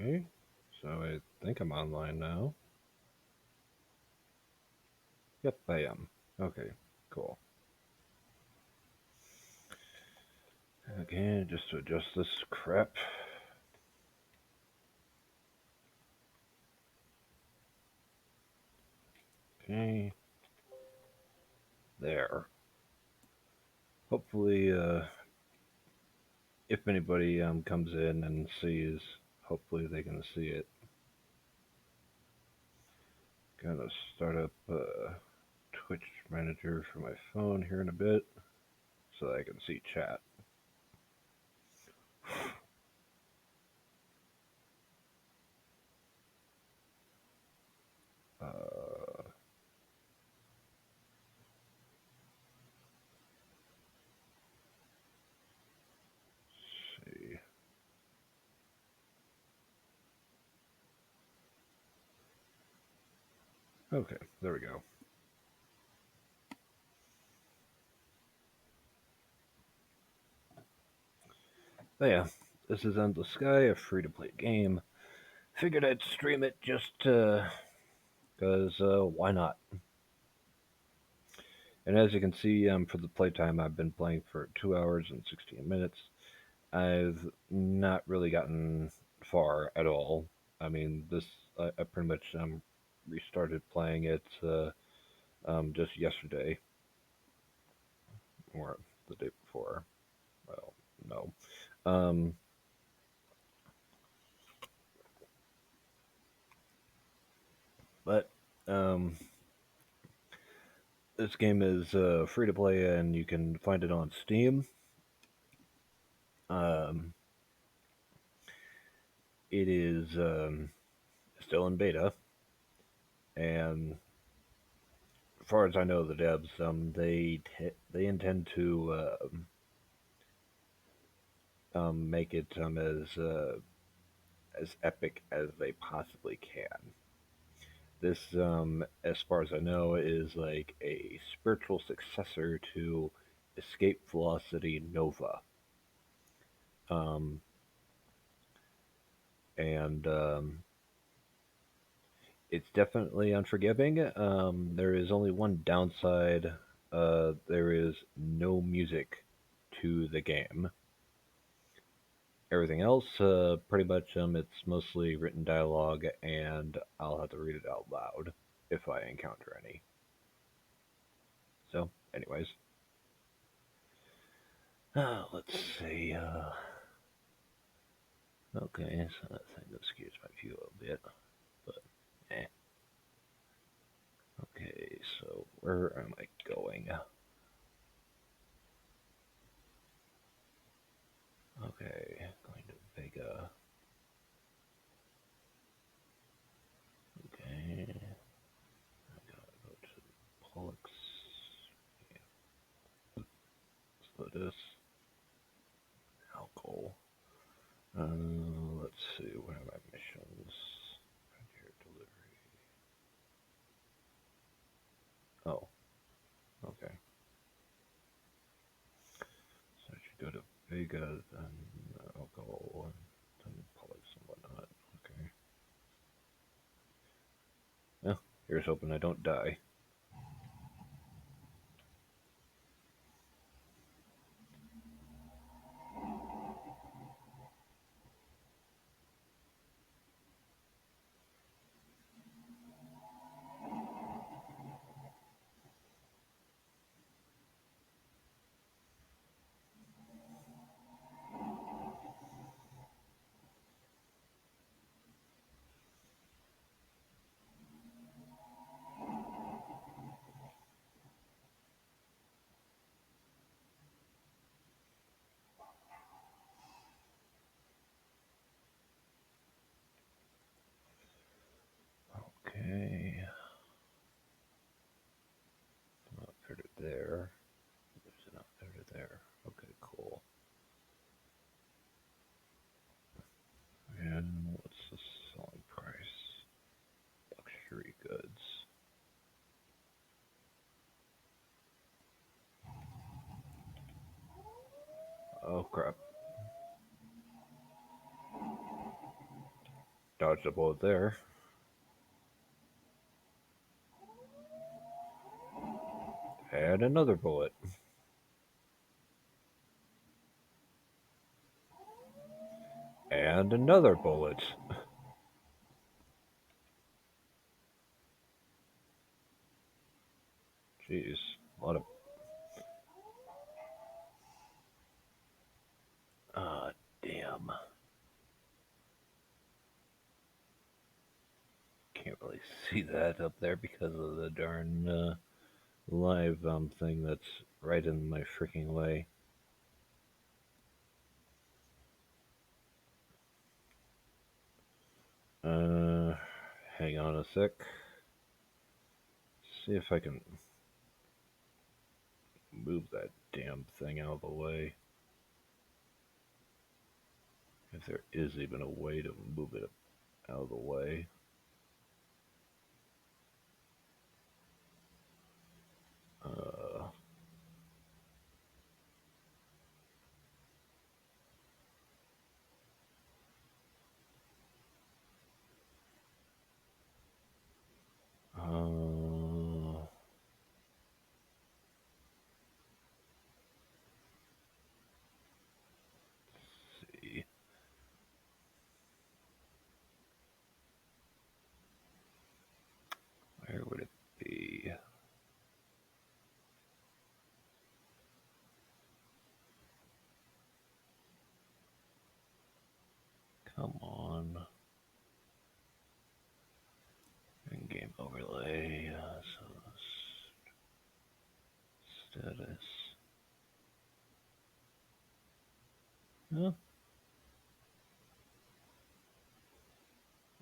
Okay, so I think I'm online now. Yep, I am. Okay, cool. Again, just to adjust this crap. Okay, there. Hopefully, if anybody comes in and sees, hopefully they can see it. Gonna start up Twitch Manager for my phone here in a bit so that I can see chat. Uh, see. Okay, there we go. But yeah, this is Endless Sky, a free-to-play game. Figured I'd stream it just because why not? And as you can see, for the playtime, I've been playing for 2 hours and 16 minutes. I've not really gotten far at all. I mean, I pretty much restarted playing it just yesterday or the day before. Well, no. Um, but um, this game is free to play and you can find it on Steam. Um, it is still in beta, and as far as I know, the devs they intend to make it as epic as they possibly can. This, as far as I know, is like a spiritual successor to Escape Velocity Nova. Um, and It's definitely unforgiving. There is only one downside. There is no music to the game. Everything else, pretty much, it's mostly written dialogue, and I'll have to read it out loud if I encounter any. So, anyways, let's see. Okay, so that thing skews my view a little bit, but eh. Okay, so where am I going? Okay, going to Vega. Okay, I gotta go to Pollux. Yeah, Lotus. Alcohol. Let's see, what are my missions? Here, delivery. Oh, okay. So I should go to Vega, then alcohol, and then Pollux and whatnot. Okay. Well, here's hoping I don't die. Okay. Not fair to there. There's enough there to there. Okay, cool. And what's the selling price? Luxury goods. Oh crap. Dodged a bullet there. And another bullet. And another bullet. Jeez, a lot of. Ah, damn. Can't really see that up there because of the darn live thing that's right in my freaking way. Uh, Hang on a sec. See if I can move that damn thing out of the way. If there is even a way to move it out of the way. Uh, uh, see. Where would it be? Come on. In game overlay. So status. Huh?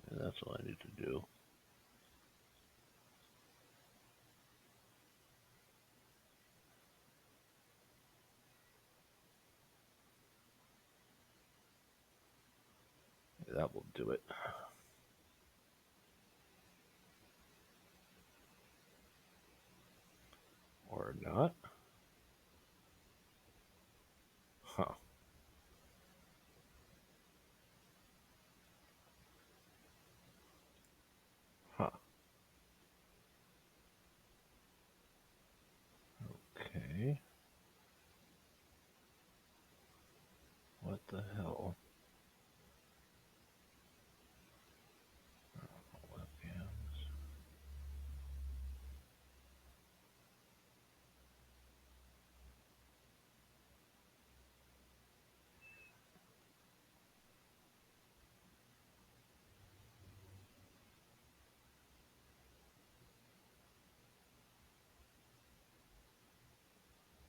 That's what I need to do. That will do it. Or not. Huh. Huh. Okay. What the hell? Webcams.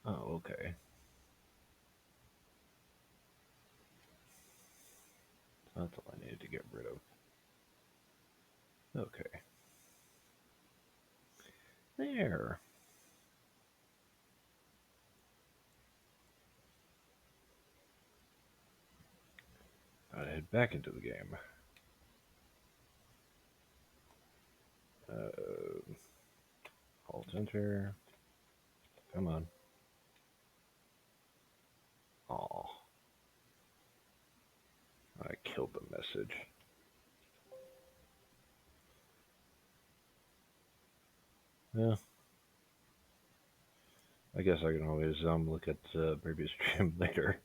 Oh, okay. That's all I needed to get rid of. Okay. There. I head back into the game. Uh, Alt enter. Come on. Aw. I killed the message. Yeah. I guess I can always look at previous stream later.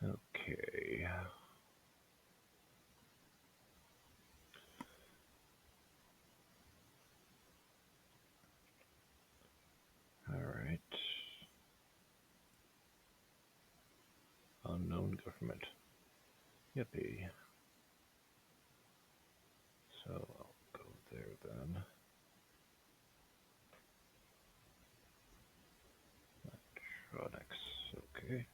Okay. Alright. Unknown government. Yippee. So I'll go there then. Electronics. Okay.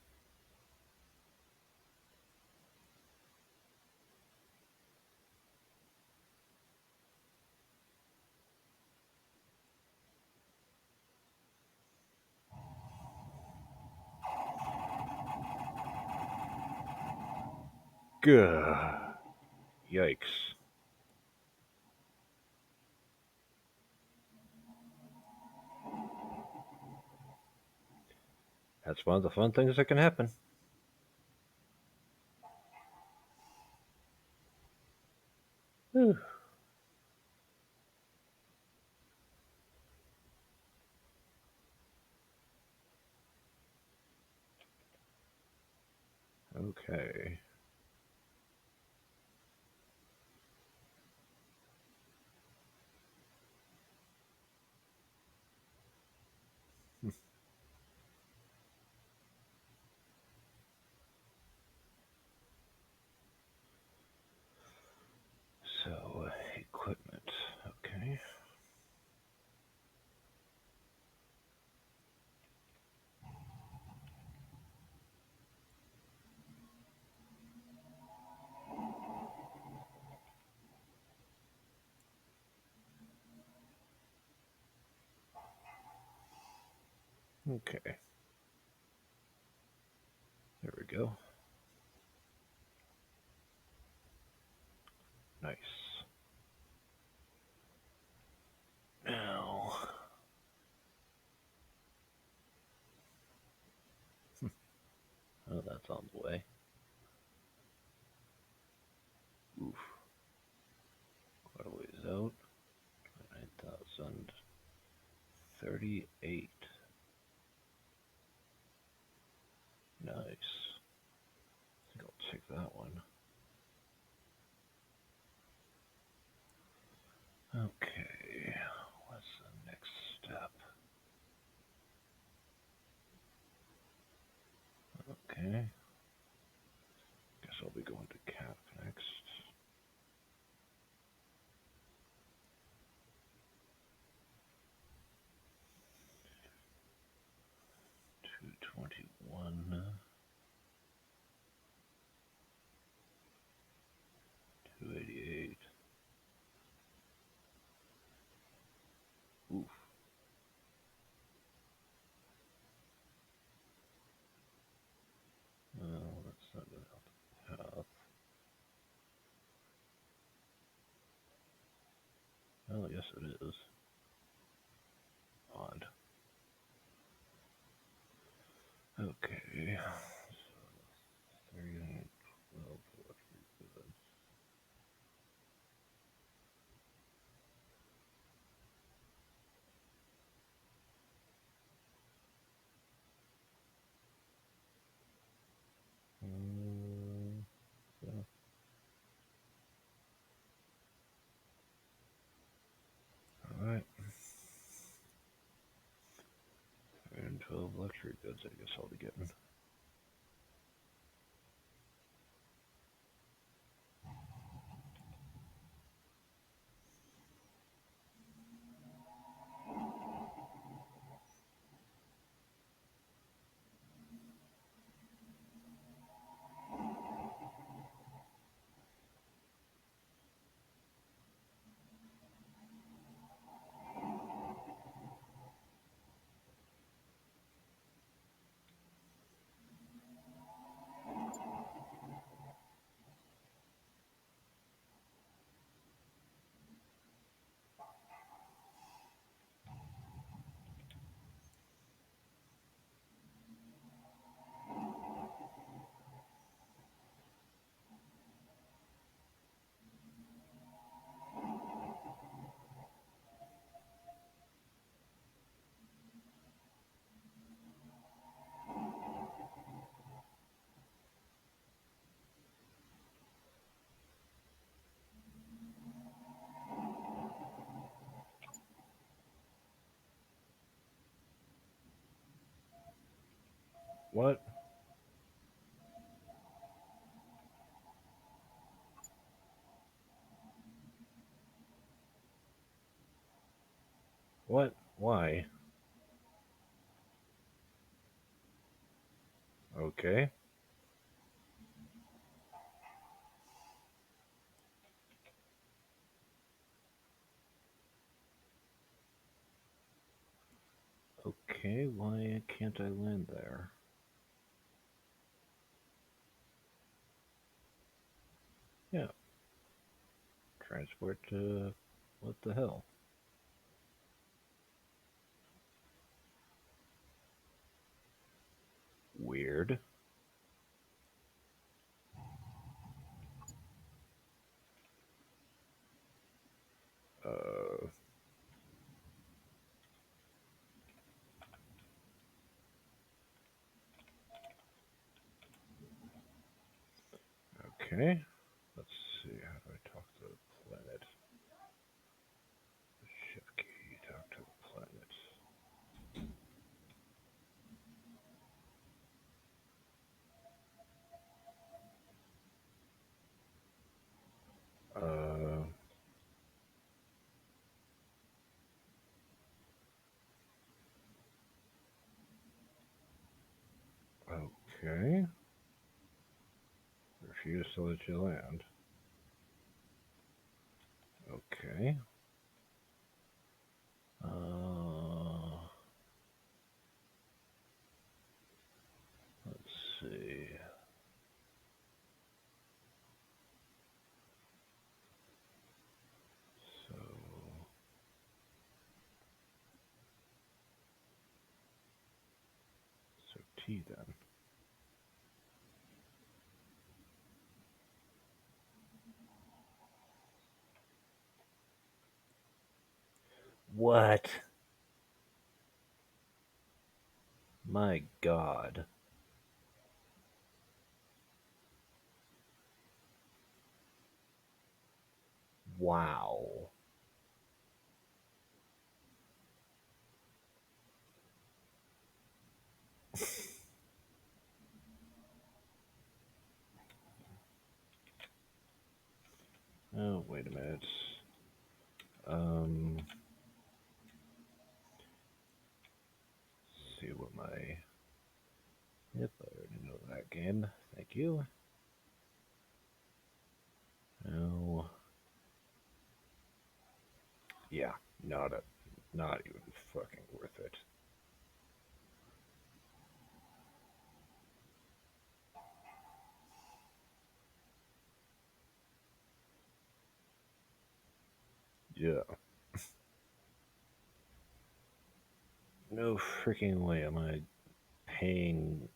Gah. Yikes. That's one of the fun things that can happen. Okay. So, equipment. Okay. Okay. There we go. Nice. Now, oh, that's on the way. Oof. Quite a ways out. 9,038. Nice. I think I'll take that one. Okay. What's the next step? Okay. Guess I'll be going to cap next. 221. 288. Oof. Well, that's not going to help the path. Well, yes, it is. Odd. Okay. So 312. What we good. Yeah. All right. 312 luxury goods. I guess I'll be getting. What? What? Why? Okay. Okay, why can't I land there? Yeah, transport to. What the hell? Weird. Uh. Okay. Let's see. How do I talk to the planet? Shift key. Talk to the planet. Uh. Okay. Refuse to let you land. Okay. Let's see. So, so T then. What? My God. Wow. Oh, wait a minute. Um, see what my. Yep, I already know that game. Thank you. No. Yeah, not even fucking worth it. Yeah. No freaking way am I paying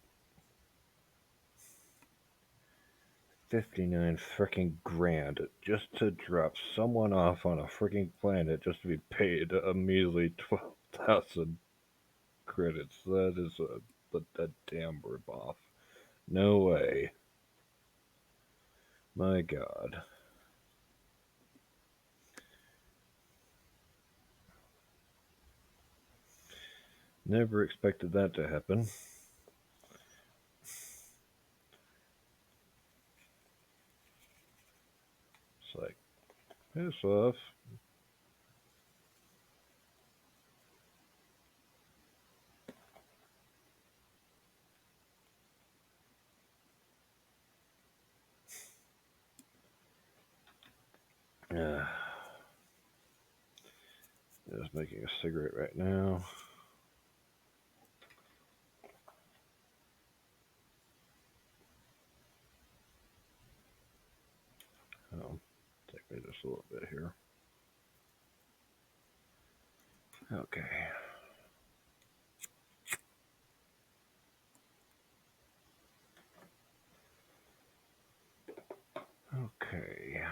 59 freaking grand just to drop someone off on a freaking planet just to be paid a measly 12,000 credits. That is a damn ripoff. No way. My God. Never expected that to happen. It's like, piss off. Uh, just making a cigarette right now. Oh, take me just a little bit here. Okay. Okay.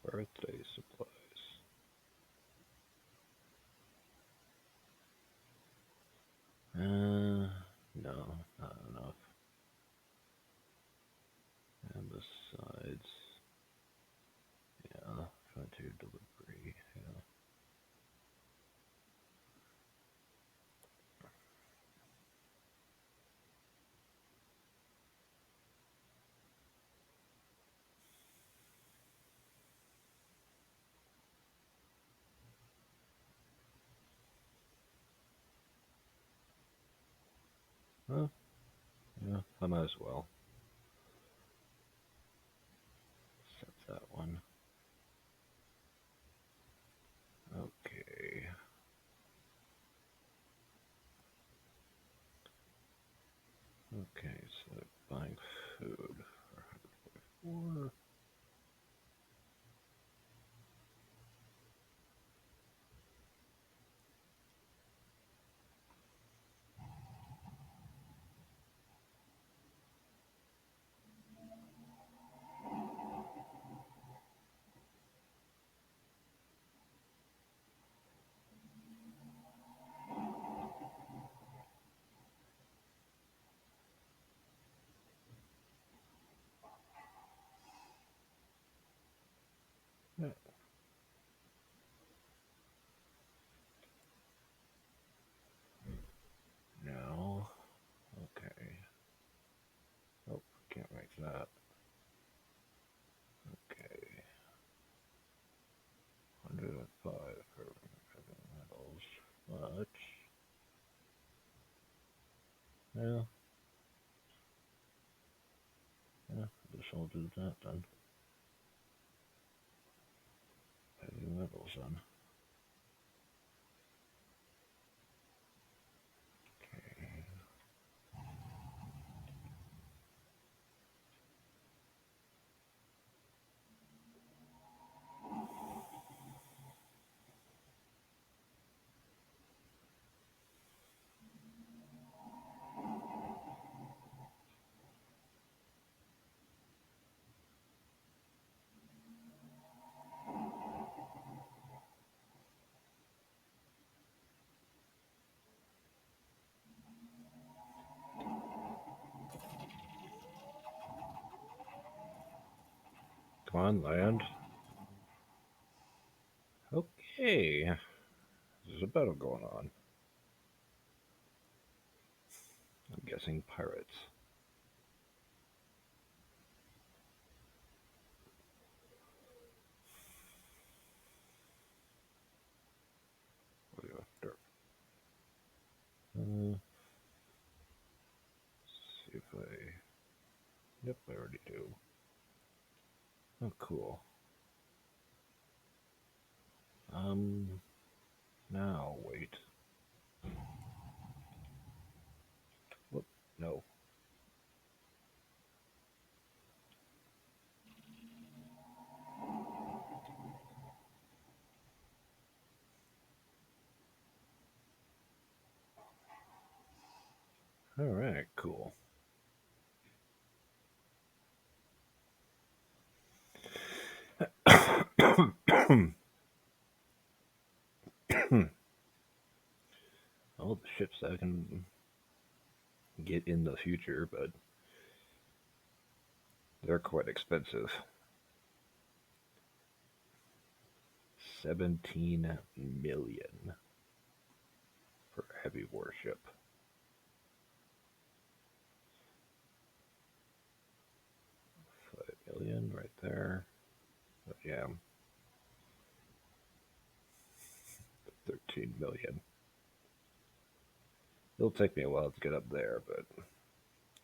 Birthday supplies. No, not enough. And besides, yeah, frontier delivery. Yeah. Well, yeah, I might as well. Set that one. Okay. Okay, so buying food for 144. Yeah. No. Okay. Oh, can't make that. Okay. 105 for heavy metals. But, yeah, yeah, I guess I'll do that then. Heavy metals then. Okay. Come on, land. Okay. There's a battle going on. I'm guessing pirates. What do you after? See if I. Yep, I already do. Oh, cool. Um, now wait. Whoop. No. All right, cool. All the ships I can get in the future, but they're quite expensive. 17 million for a heavy warship. 5 million right there. But yeah, 13 million. It'll take me a while to get up there, but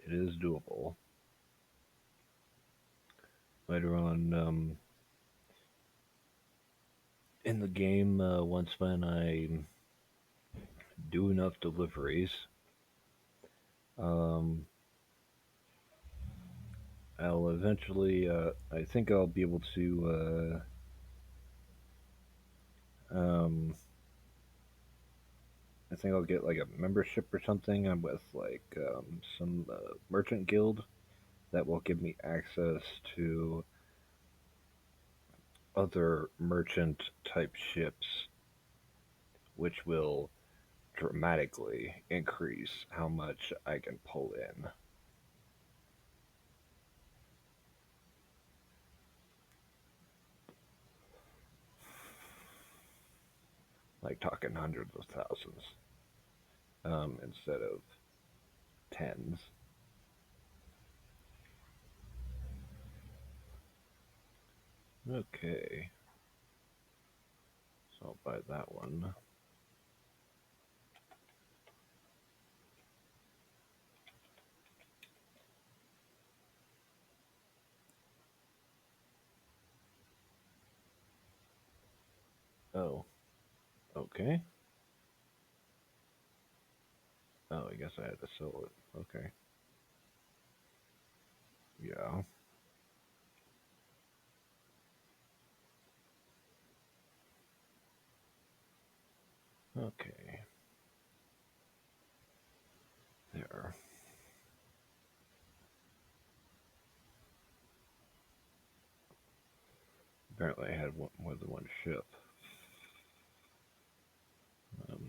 it is doable. Later on in the game, once when I do enough deliveries, um, I'll eventually, I think I'll be able to, I think I'll get like a membership or something. I'm with like some merchant guild that will give me access to other merchant type ships, which will dramatically increase how much I can pull in. Like talking hundreds of thousands instead of tens. Okay, so I'll buy that one. Oh, okay. Oh, I guess I had to sell it. Okay. Yeah. Okay. There. Apparently, I had more than one ship.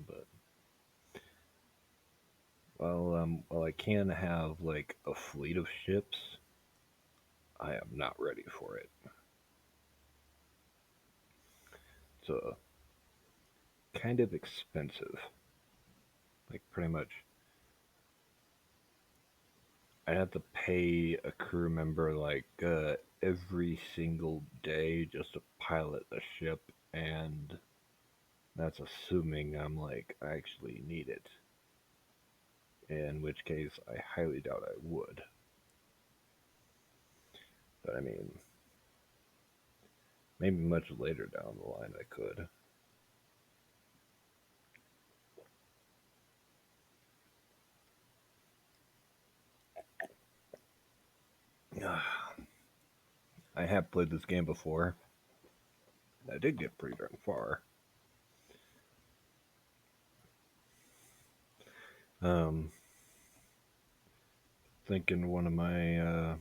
But while I can have like a fleet of ships, I am not ready for it. It's kind of expensive. Like pretty much, I'd have to pay a crew member like every single day just to pilot the ship, and that's assuming I'm like I actually need it. In which case, I highly doubt I would. But I mean, maybe much later down the line I could. I have played this game before. I did get pretty darn far. Um, thinking one of my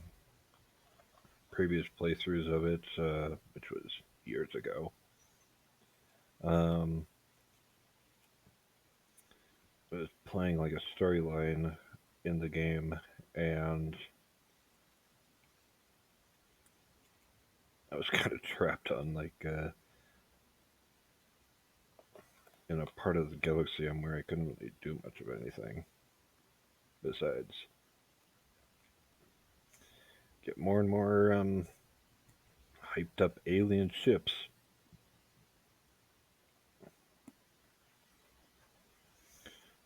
previous playthroughs of it, which was years ago, um, I was playing like a storyline in the game, and I was kind of trapped on like in a part of the galaxy where I couldn't really do much of anything besides get more and more hyped up alien ships.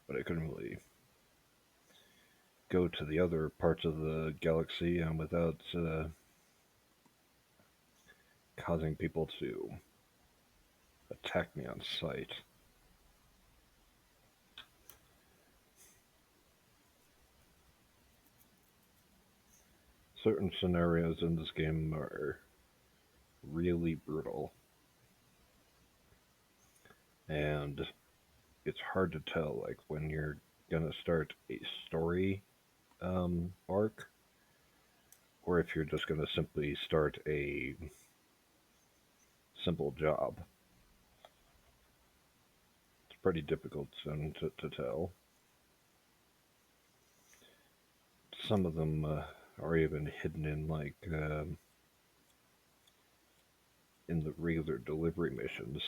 But I couldn't really go to the other parts of the galaxy without causing people to attack me on sight. Certain scenarios in this game are really brutal, and it's hard to tell like when you're gonna start a story arc or if you're just gonna simply start a simple job. It's pretty difficult to tell. Some of them are even hidden in like in the regular delivery missions,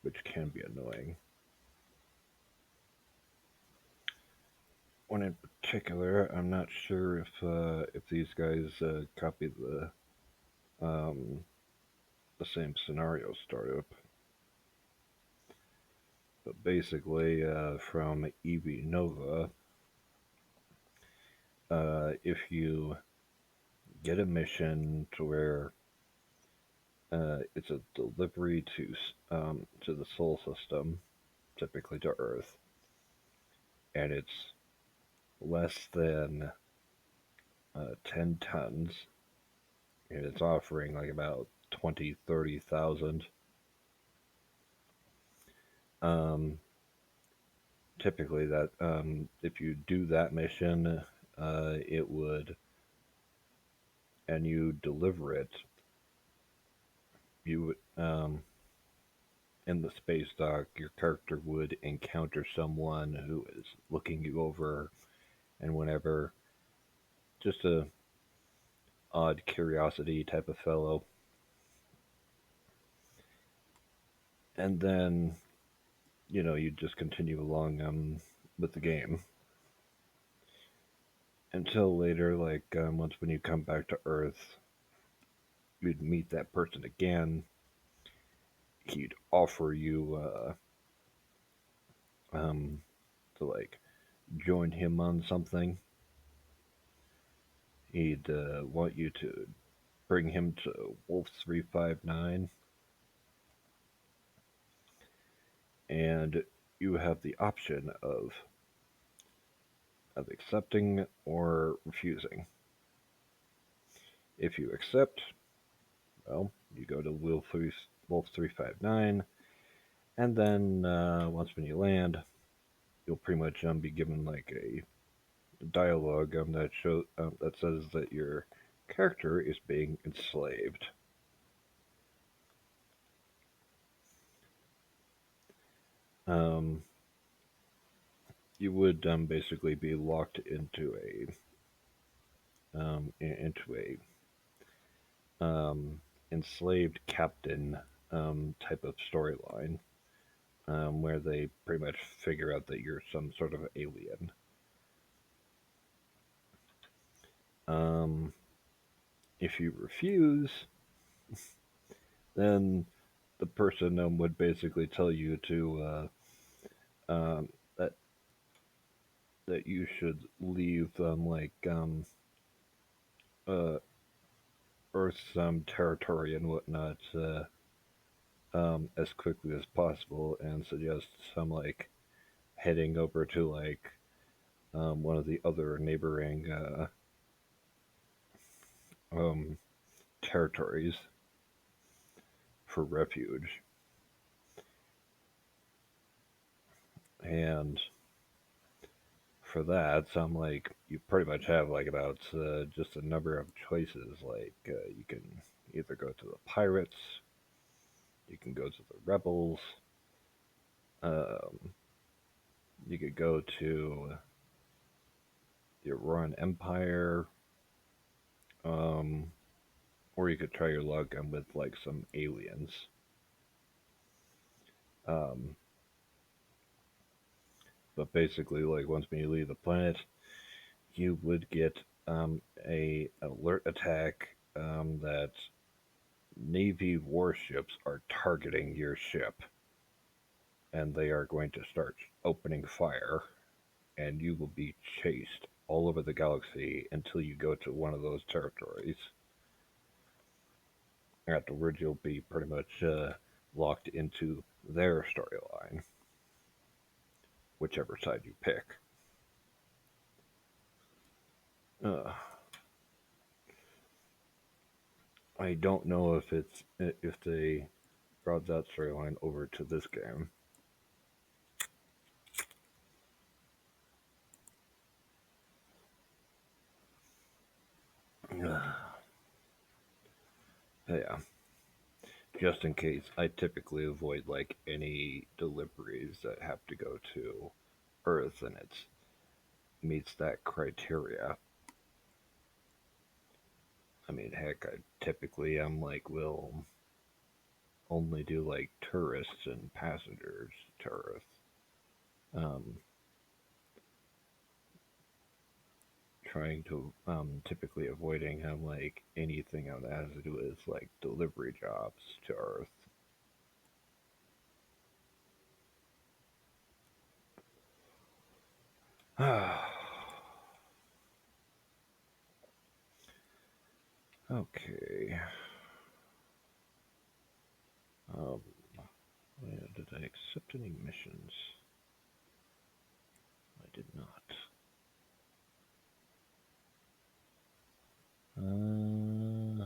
which can be annoying. One in particular, I'm not sure if these guys copy um, the same scenario startup, but basically from EV Nova, if you get a mission to where it's a delivery to the Sol system, typically to Earth, and it's less than 10 tons, and it's offering like about 20, 30,000. Um, typically, that if you do that mission, it would, and you deliver it, you would, in the space dock, your character would encounter someone who is looking you over, and whenever, just a odd curiosity type of fellow, and then you just continue along with the game until later, like once when you come back to Earth, you'd meet that person again. He'd offer you to like join him on something. He'd want you to bring him to Wolf 359, and you have the option of accepting or refusing. If you accept, well, you go to Wolf 359, and then once when you land, you'll pretty much be given like a dialogue that says that your character is being enslaved. Um, you would basically be locked into a enslaved captain type of storyline, where they pretty much figure out that you're some sort of alien. Um, if you refuse, then the person would basically tell you to that you should leave uh, Earth's territory and whatnot as quickly as possible, and suggest some heading over to one of the other neighboring um, territories for refuge. And for that, so I'm you pretty much have about just a number of choices. You can either go to the pirates, you can go to the rebels, um, you could go to the Roran Empire, um, or you could try your luck with some aliens. Um, but basically, once when you leave the planet, you would get a alert attack that Navy warships are targeting your ship, and they are going to start opening fire, and you will be chased all over the galaxy until you go to one of those territories. Afterwards, you'll be pretty much locked into their storyline, whichever side you pick. Uh, I don't know if they brought that storyline over to this game. Yeah, just in case, I typically avoid any deliveries that have to go to Earth and it meets that criteria. I mean, heck, I typically I'm will only do tourists and passengers to Earth. Um, Trying to typically avoiding anything that has to do with delivery jobs to Earth. Okay. Um, did I accept any missions? I did not. Oh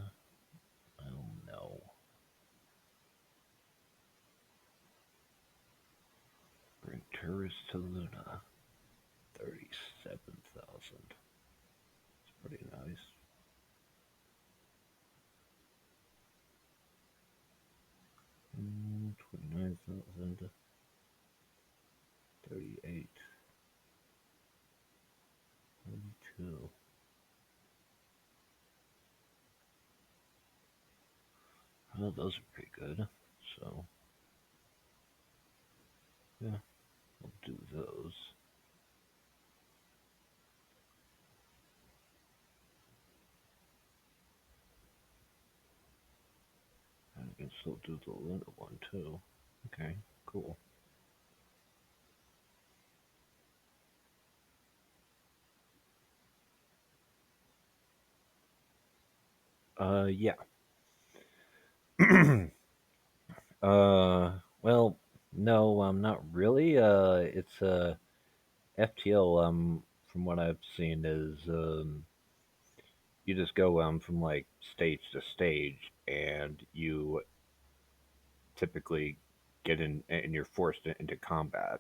no. Bring tourists to Luna. 37,000. It's pretty nice. 29,000. 38. 32. Well, those are pretty good. So, yeah, I'll do those. And I can still do the Luna one too. Okay, cool. Yeah. Well, no, not really. It's FTL. From what I've seen, is you just go from stage to stage, and you typically get in, and you're forced into combat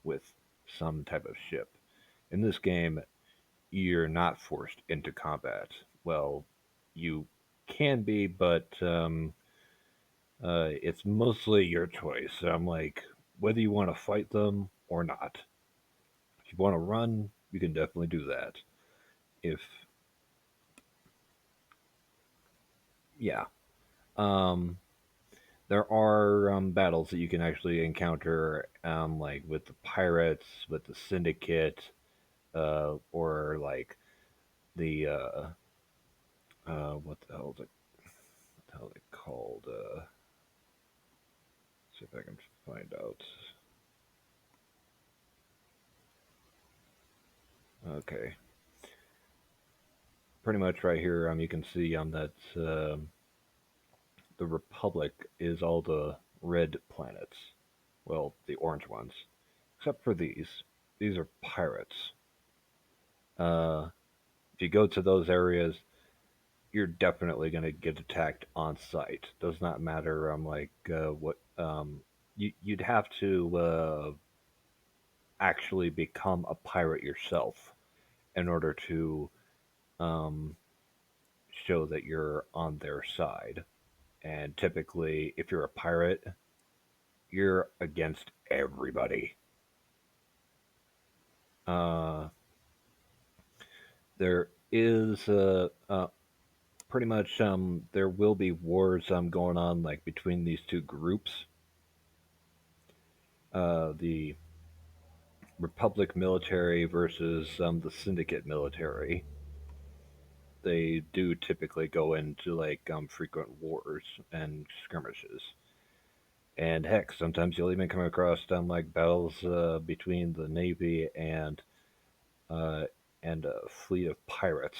with some type of ship. In this game, you're not forced into combat. Well, you can be, but it's mostly your choice. So I'm whether you want to fight them or not. If you want to run, you can definitely do that. If Yeah, Um, there are battles that you can actually encounter, like with the pirates, with the syndicate, or like the what the hell is it? What the hell is it called? See if I can find out. Okay, pretty much right here. You can see that the Republic is all the red planets. Well, the orange ones, except for these. These are pirates. Uh, if you go to those areas, you're definitely going to get attacked on sight. Does not matter. What you'd have to actually become a pirate yourself in order to um, show that you're on their side. And typically, if you're a pirate, you're against everybody. Uh, there is pretty much there will be wars going on like between these two groups. The Republic military versus the Syndicate military. They do typically go into like frequent wars and skirmishes. And heck, sometimes you'll even come across like battles between the navy uh, and a fleet of pirates.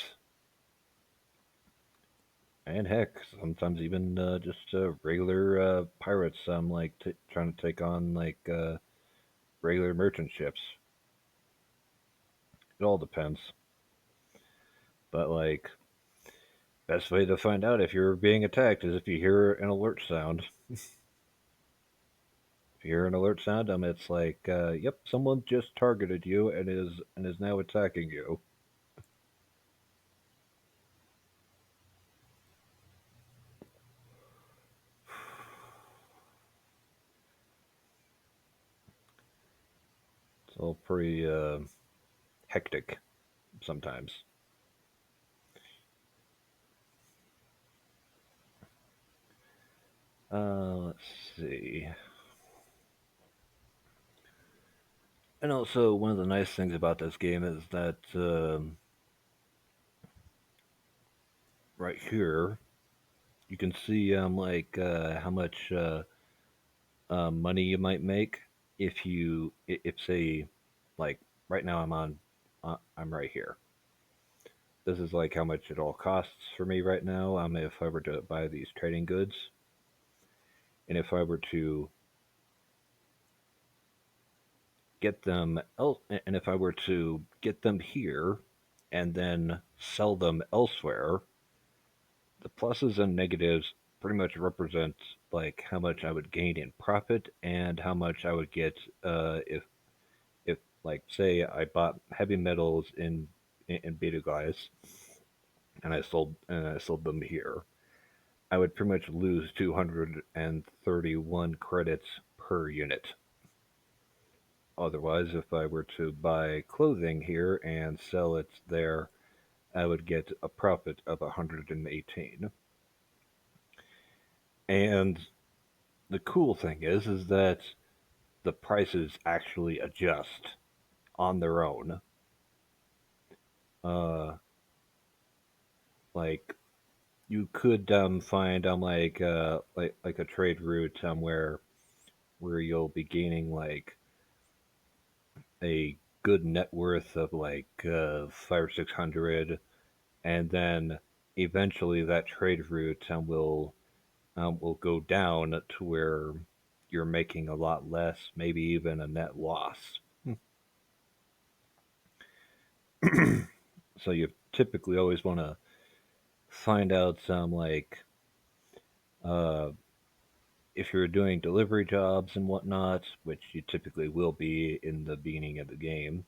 And heck, sometimes even just regular pirates. Trying to take on regular merchant ships. It all depends. But like, best way to find out if you're being attacked is if you hear an alert sound. If you hear an alert sound, it's like, yep, someone just targeted you and is now attacking you. It's all pretty hectic sometimes. Let's see. And also, one of the nice things about this game is that right here you can see how much money you might make if say like right now I'm right here. This is like how much it all costs for me right now. If I were to buy these trading goods, and if I were to and if I were to get them here and then sell them elsewhere, the pluses and negatives pretty much represent like how much I would gain in profit and how much I would get if like say I bought heavy metals in beta glass and I sold them here. I would pretty much lose 231 credits per unit. Otherwise, if I were to buy clothing here and sell it there, I would get a profit of 118. And the cool thing is that the prices actually adjust on their own. Uh, like you could find like a trade route where you'll be gaining like a good net worth of like five or 600, and then eventually that trade route will go down to where you're making a lot less, maybe even a net loss. So you typically always want to find out some uh, if you're doing delivery jobs and whatnot, which you typically will be in the beginning of the game,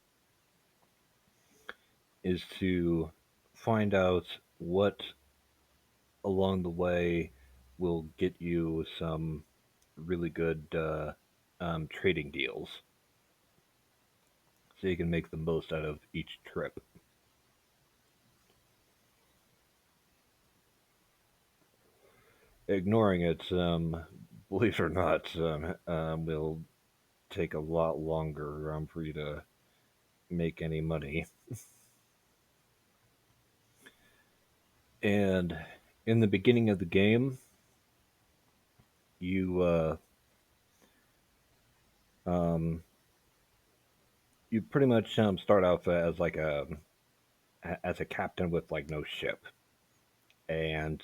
is to find out what along the way will get you some really good trading deals so you can make the most out of each trip. ignoring it, believe it or not, will take a lot longer for you to make any money. And in the beginning of the game, you um, you pretty much start off as like a captain with like no ship, and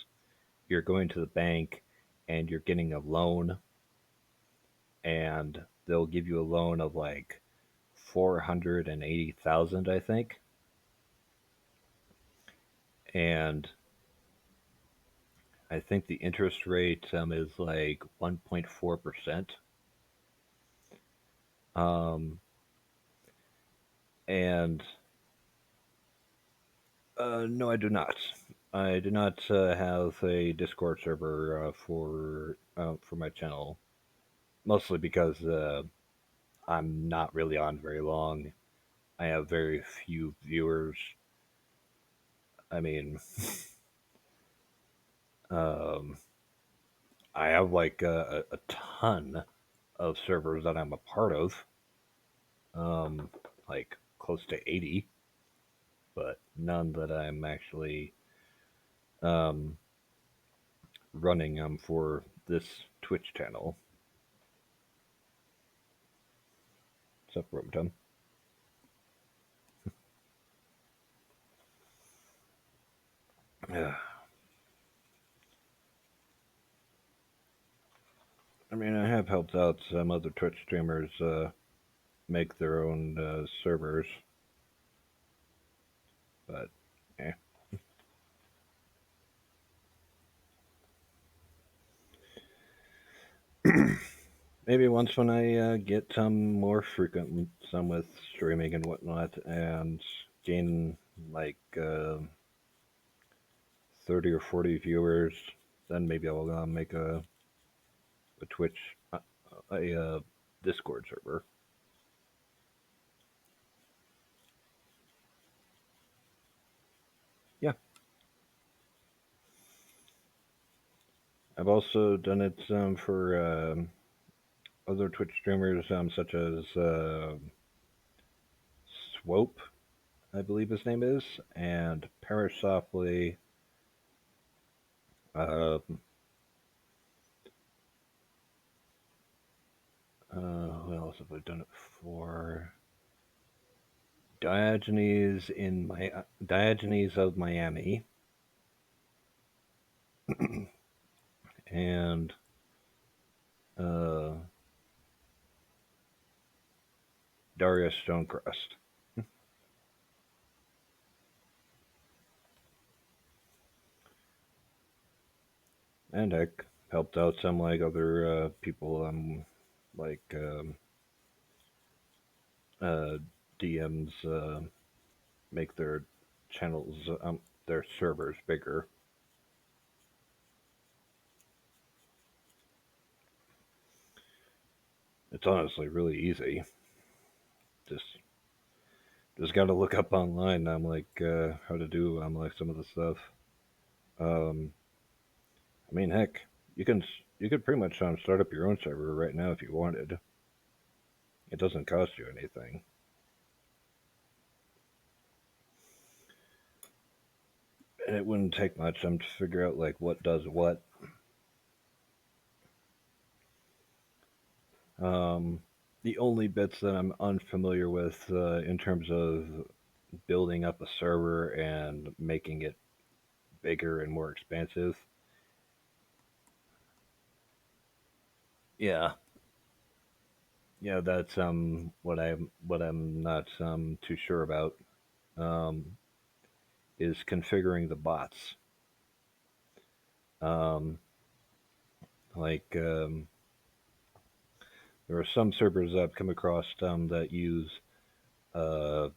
you're going to the bank, and you're getting a loan, and they'll give you a loan of like 480,000, I think, and I think the interest rate is like 1.4%. Um, and no, I do not. I do not have a Discord server for my channel, mostly because I'm not really on very long. I have very few viewers. I mean, um, I have like a ton of servers that I'm a part of, um, like close to 80, but none that I'm actually um, running for this Twitch channel. What's up, Rotom? Yeah. I mean, I have helped out some other Twitch streamers make their own servers, but eh. Maybe once when I get some more frequent, some with streaming and whatnot, and gain like 30 or 40 viewers, then maybe I'll make a Twitch, a Discord server. Yeah, I've also done it for other Twitch streamers, such as Swope, I believe his name is, and Perish Softly. Uh, who else have I done it for? Diogenes of Miami, and uh, Darius Stonecrest. And heck, helped out some like other people, like uh, DMs make their channels, their servers bigger. It's honestly really easy. Just got to look up online. I'm like how to do. I'm like some of the stuff. Um, I mean, heck, you could pretty much start up your own server right now if you wanted. It doesn't cost you anything, and it wouldn't take much to figure out like what does what. Um, the only bits that I'm unfamiliar with in terms of building up a server and making it bigger and more expansive. Yeah, yeah, that's what I'm not too sure about. Um, is configuring the bots. Um, like there are some servers I've come across that use uh,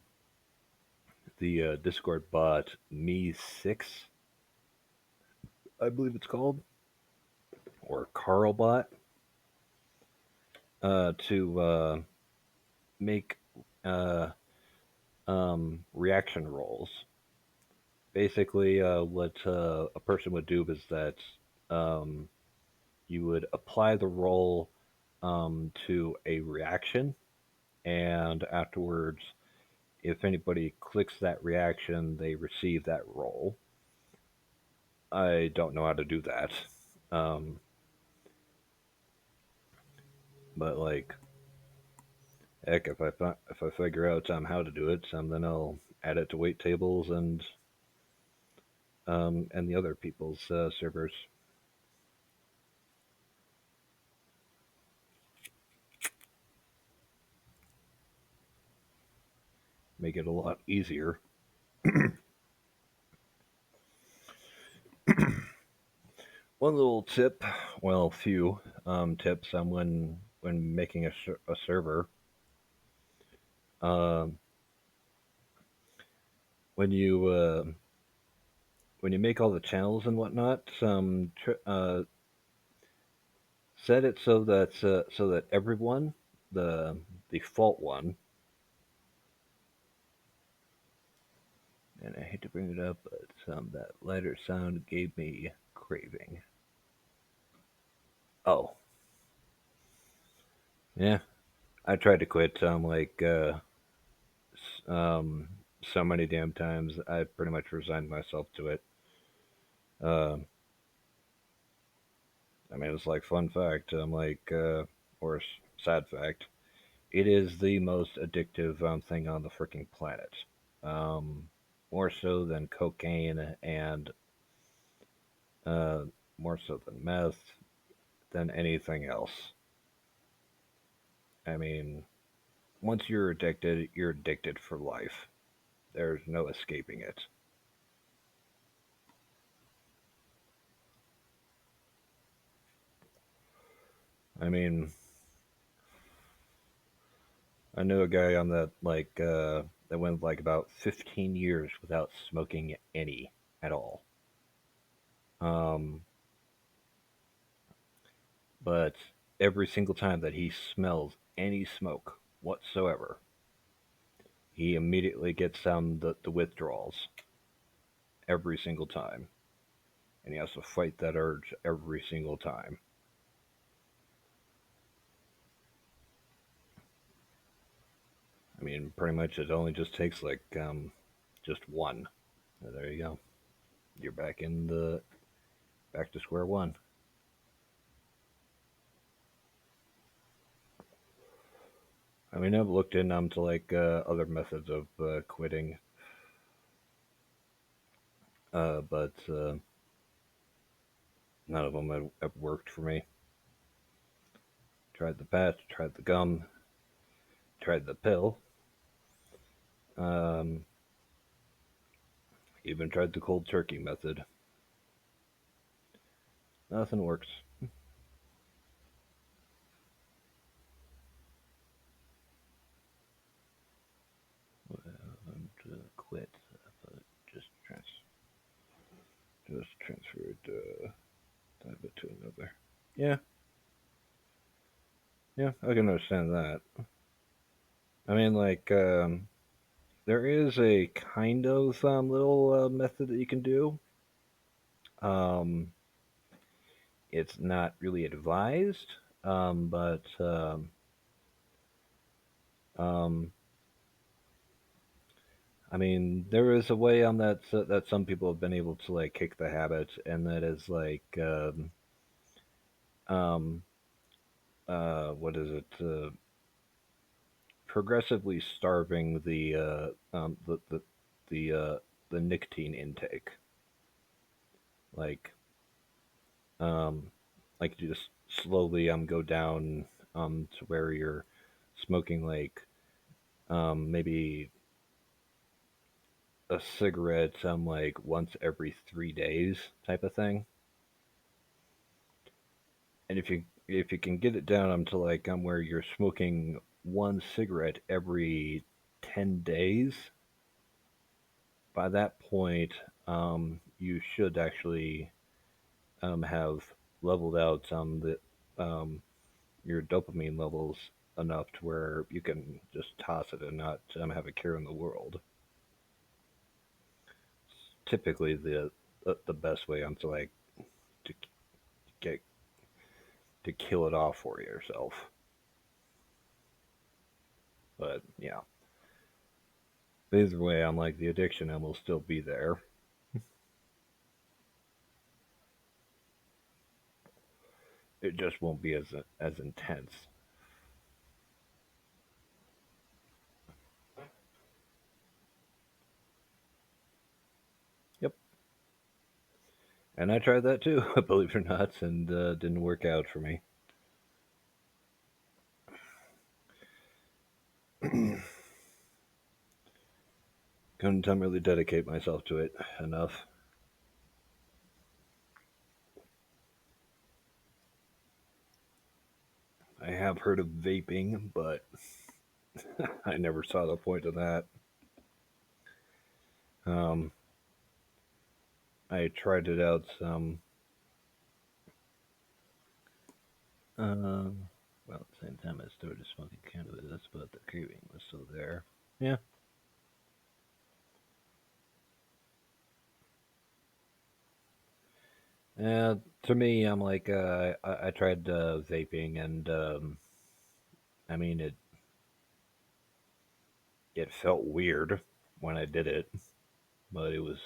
the Discord bot Me6, I believe it's called, or Carlbot, to make uh, reaction rolls. Basically, what a person would do is that you would apply the roll to a reaction, and afterwards, if anybody clicks that reaction, they receive that roll. I don't know how to do that, um, but like, heck, if I figure out how to do it, then I'll add it to wait tables and the other people's servers. Make it a lot easier. One little tip, well, few tips on when making a server. Um, when you when you make all the channels and whatnot, set it so that everyone, the default one, and I hate to bring it up, but that lighter sound gave me craving. Oh, yeah, I tried to quit. Um, so many damn times. I pretty much resigned myself to it. Um, I mean, it's like fun fact. Or sad fact. It is the most addictive thing on the freaking planet. Um, More so than cocaine and uh, more so than meth, than anything else. I mean, once you're addicted for life. There's no escaping it. I mean, I knew a guy on that went like about 15 years without smoking any at all. Um, but every single time that he smells any smoke whatsoever, he immediately gets the withdrawals every single time, and he has to fight that urge every single time. I mean, pretty much it only just takes just one. There you go. You're back to square one. I mean, I've looked into other methods of quitting, but none of them have worked for me. Tried the patch, tried the gum, tried the pill, um, even tried the cold turkey method. Nothing works. To quit, but just transferred type it to another. Yeah, yeah, I can understand that. I mean, there is a kind of little method that you can do. Um, it's not really advised, but um, I mean, there is a way on that some people have been able to like kick the habit, and that is um, what is it? Progressively starving the the nicotine intake, like um, like you just slowly go down to where you're smoking maybe a cigarette once every 3 days type of thing. And if you can get it down to where you're smoking one cigarette every 10 days, by that point you should actually have leveled out um, your dopamine levels enough to where you can just toss it and not have a care in the world. Typically, the best way to get to kill it off for yourself. But yeah, either way, I'm like the addiction will still be there. It just won't be as intense. Yep. And I tried that too, believe it or not, and didn't work out for me. Couldn't really dedicate myself to it enough. I have heard of vaping, but I never saw the point of that. Um, I tried it out some. Well, at the same time, I started smoking cannabis, but the craving was still there. Yeah. Uh, to me, I'm like, I tried vaping, and I mean, it felt weird when I did it, but it was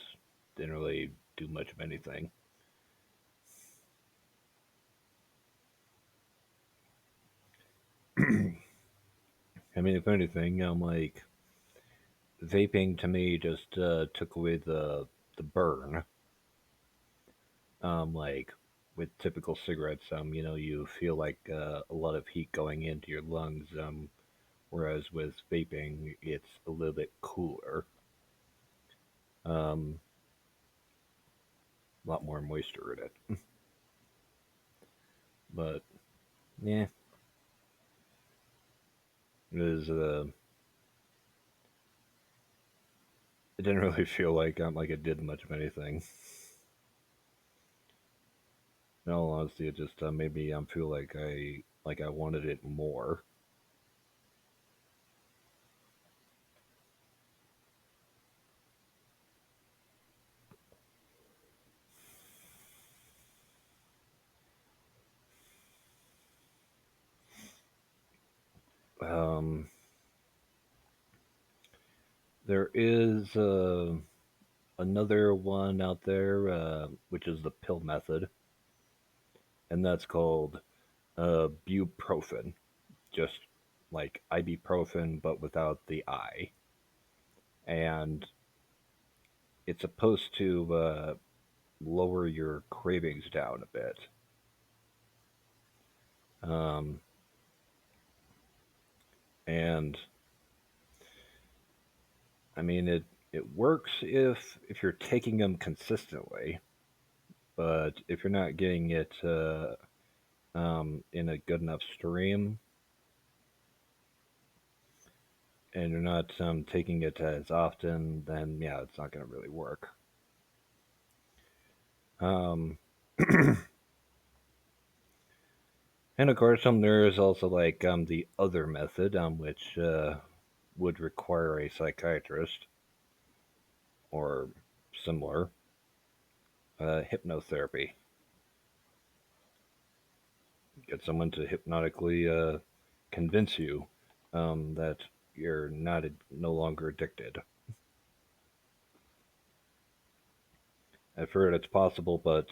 didn't really do much of anything. I mean, if anything, I'm like, vaping to me just took away the burn. Like with typical cigarettes, you feel like a lot of heat going into your lungs. Whereas with vaping, it's a little bit cooler. A lot more moisture in it. But yeah, it is. It didn't really feel like it did much of anything. In all honesty, it just made me feel like I wanted it more. Um, there is another one out there, which is the pill method, and that's called buprofen. Just like ibuprofen, but without the I. And it's supposed to lower your cravings down a bit. Um, and I mean, it works if you're taking them consistently, but if you're not getting it in a good enough stream, and you're not taking it as often, then yeah, it's not going to really work. Um, and of course, there is also like the other method, which would require a psychiatrist or similar hypnotherapy. Get someone to hypnotically convince you that you're not no longer addicted. I've heard it's possible, but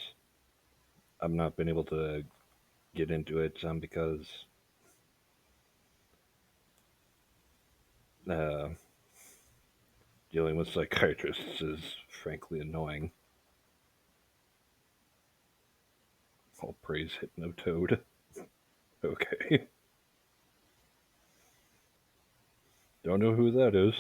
I've not been able to get into it because uh, dealing with psychiatrists is frankly annoying. All praise Hypnotoad. Okay. Don't know who that is.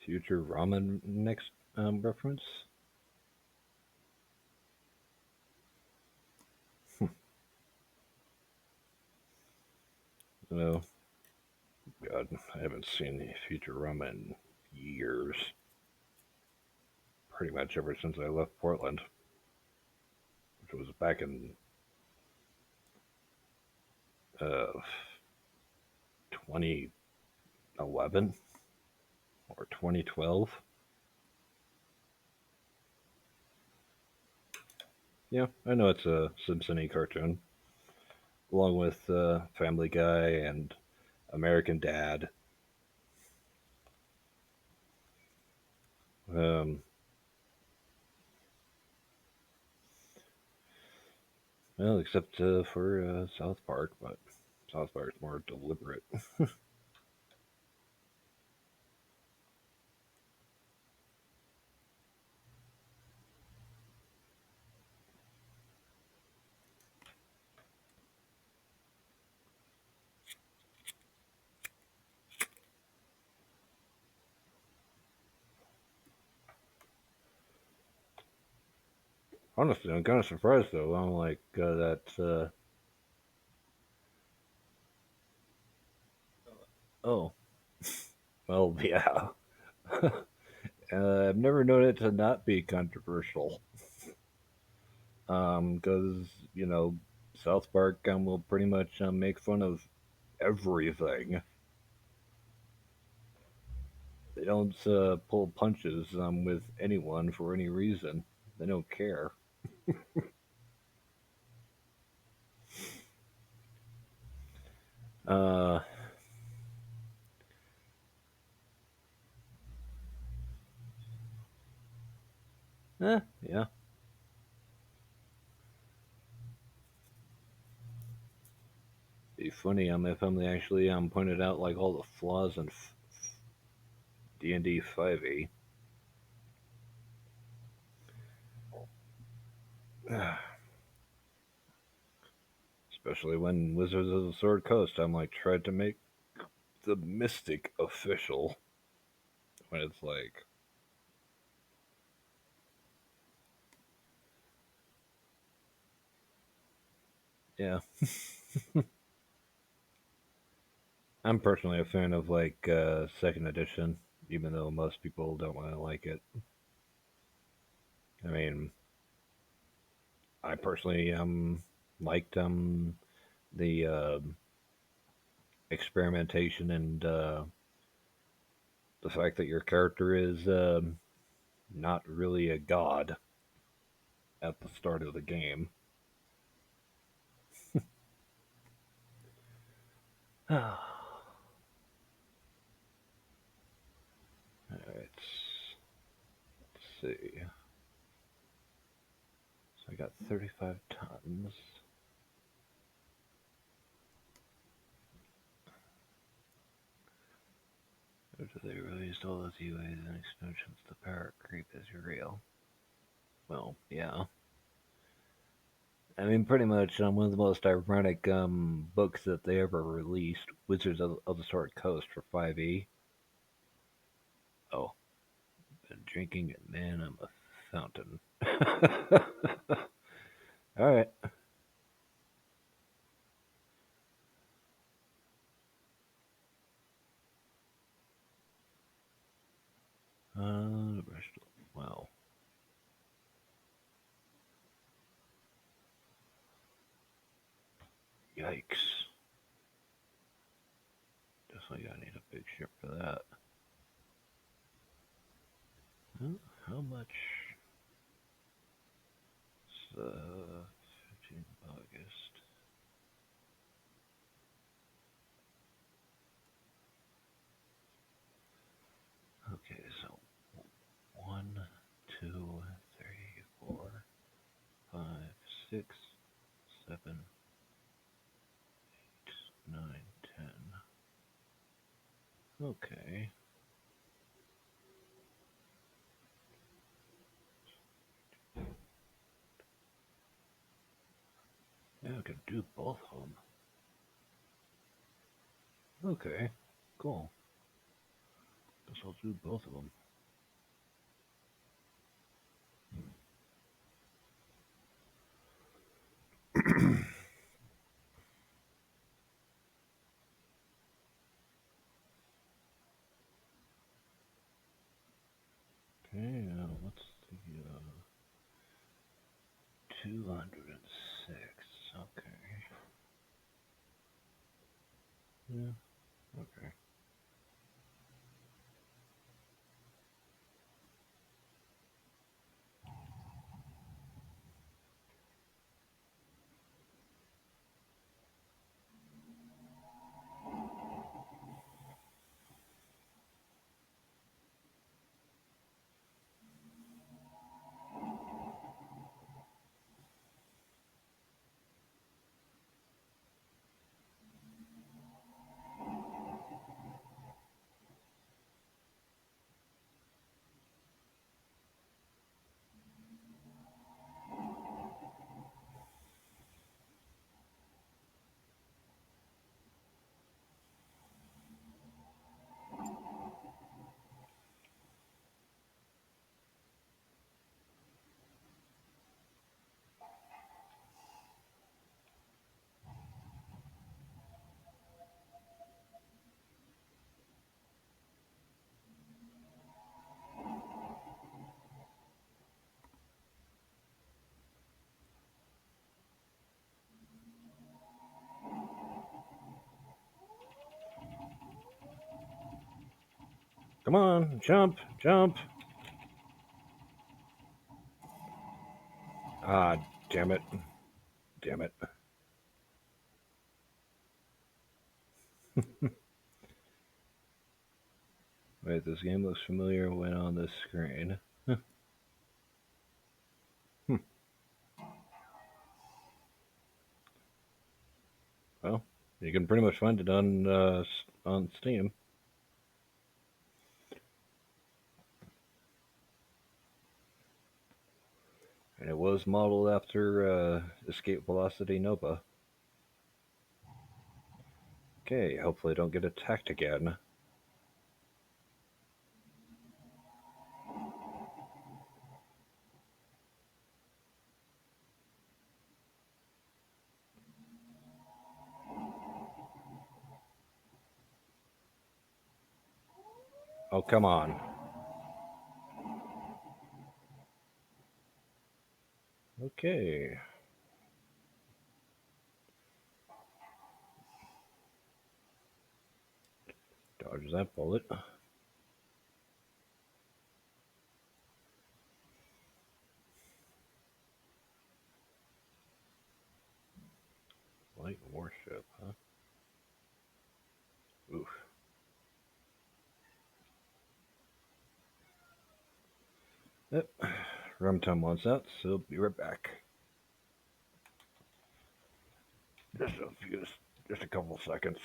Future ramen next reference? No. God, I haven't seen the Future ramen in years. Pretty much ever since I left Portland, which was back in uh, 2011 or 2012. Yeah, I know it's a Simpsons cartoon, along with Family Guy and American Dad. Um, well, except for South Park, but South Park's more deliberate. Honestly, I'm kind of surprised though. I'm like that. Oh, well, yeah. I've never known it to not be controversial. Because South Park will pretty much make fun of everything. They don't pull punches with anyone for any reason. They don't care. Uh, yeah. Be funny if they actually pointed out like all the flaws in D&D 5e. Especially when Wizards of the Sword Coast, like tried to make the Mystic official. When it's like, yeah, I'm personally a fan of like second edition, even though most people don't want to like it. I mean, I personally liked the experimentation and the fact that your character is not really a god at the start of the game. Alright, let's see. So I got 35 tons. After they released all those UAs and extensions, the power creep is real. Well, yeah. I mean, pretty much one of the most ironic books that they ever released, Wizards of the Sword Coast for 5e. Oh, been drinking it, man. I'm a fountain. All right. Wow. Yikes. Definitely gotta need a big ship for that. Huh? How much? It's 15th of August. Okay, so one, two, three, four, five, 6, 7, 9, 10. Okay. Yeah, I can do both of them. Okay. Cool. Guess I'll do both of them. Okay, what's the 206? Okay. Yeah. Come on, jump, jump. Ah, damn it. Damn it. Wait, this game looks familiar when on this screen. Hmm. Well, you can pretty much find it on Steam. And it was modeled after Escape Velocity Nova. Okay, hopefully I don't get attacked again. Oh, come on. Okay. Dodge that bullet. Light warship, huh? Oof. Yep. Runtime wants out, so be right back. Just a couple seconds.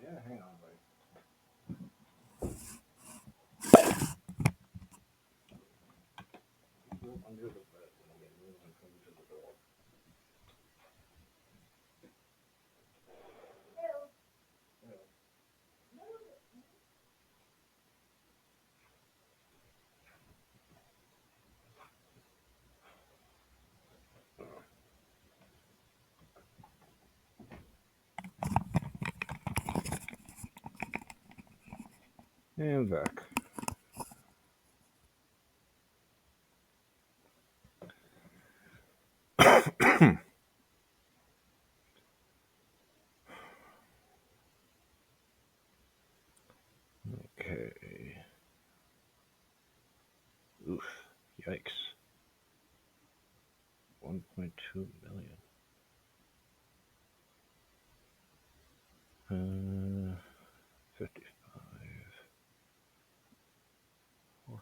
Yeah, hang on, buddy. Under the bed, and then move and come to the door. And back. Okay. Oof. Yikes. 1.2 million. 55. 400.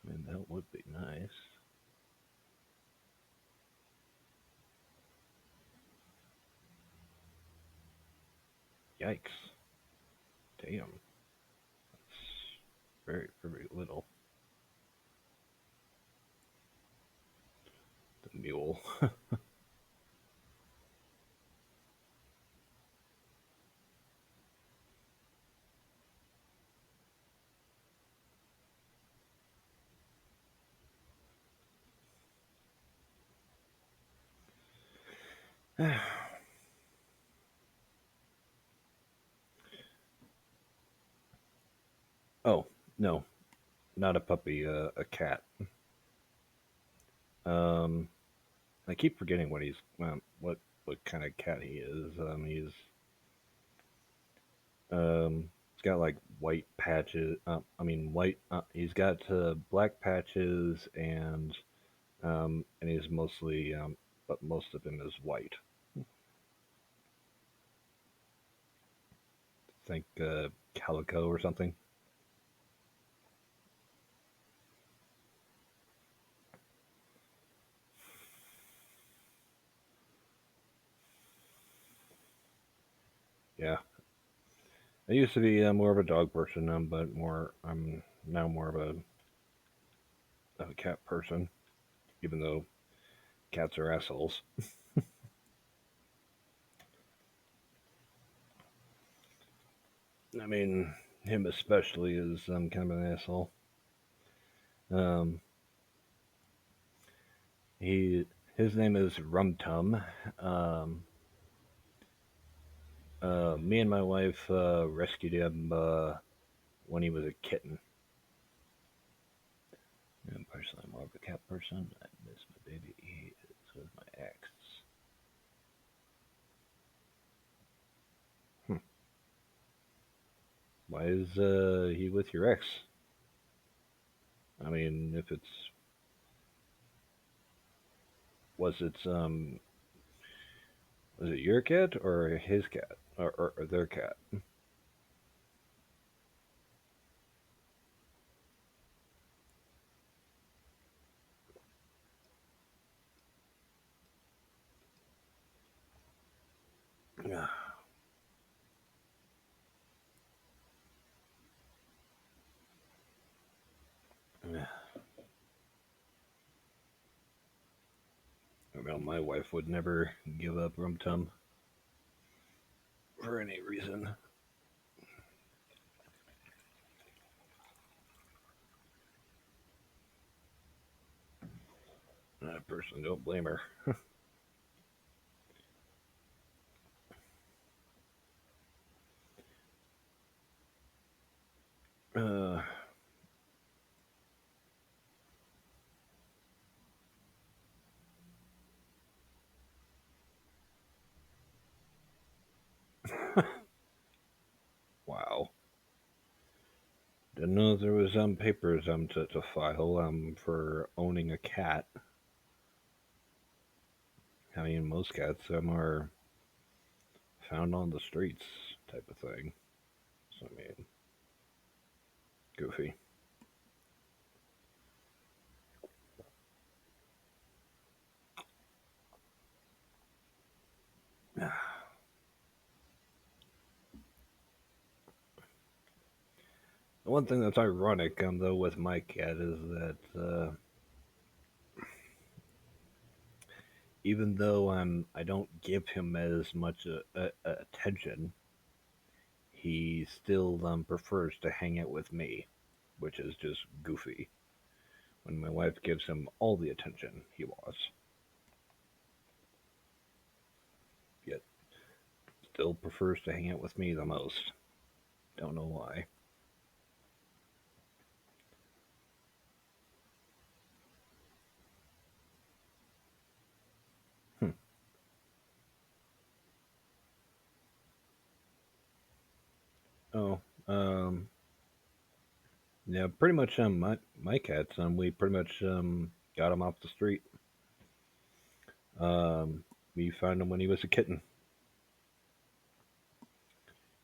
I mean, that would be nice. Yikes. Damn. That's very, very little. The mule. Oh, no. Not a puppy, a cat. Um, I keep forgetting what kind of cat he is. He's got like white patches. I mean white. He's got black patches and he's mostly but most of him is white. Think calico or something. Yeah, I used to be more of a dog person, but I'm now more of a cat person. Even though cats are assholes. I mean, him especially is kind of an asshole. Um, he his name is Rum Tum. Um, Me and my wife rescued him when he was a kitten. And personally, I'm more of a cat person. I miss my baby. He is with my ex. Why is he with your ex? I mean, if it's was it was it your cat or his cat or their cat? Yeah, yeah. Well, my wife would never give up rum tum for any reason. I personally don't blame her. Uh, wow. Didn't know there was papers to file for owning a cat. I mean, most cats are found on the streets type of thing. So I mean, goofy. The one thing that's ironic, though, with my cat is that even though I don't give him as much attention, he still prefers to hang out with me, which is just goofy. When my wife gives him all the attention he wants, yet still prefers to hang out with me the most. Don't know why. Hmm. Oh, yeah, pretty much. My cats. We pretty much got him off the street. Um, we found him when he was a kitten.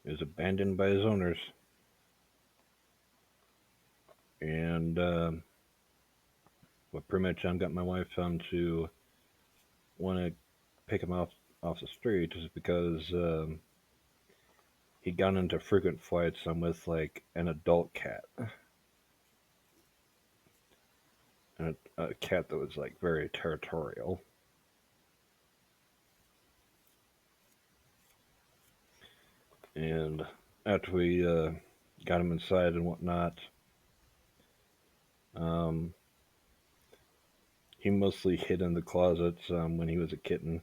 He was abandoned by his owners, and but pretty much got my wife to want to pick him off the street just because he got into frequent fights with like an adult cat, and a cat that was like very territorial. And after we got him inside and whatnot, um, he mostly hid in the closets when he was a kitten,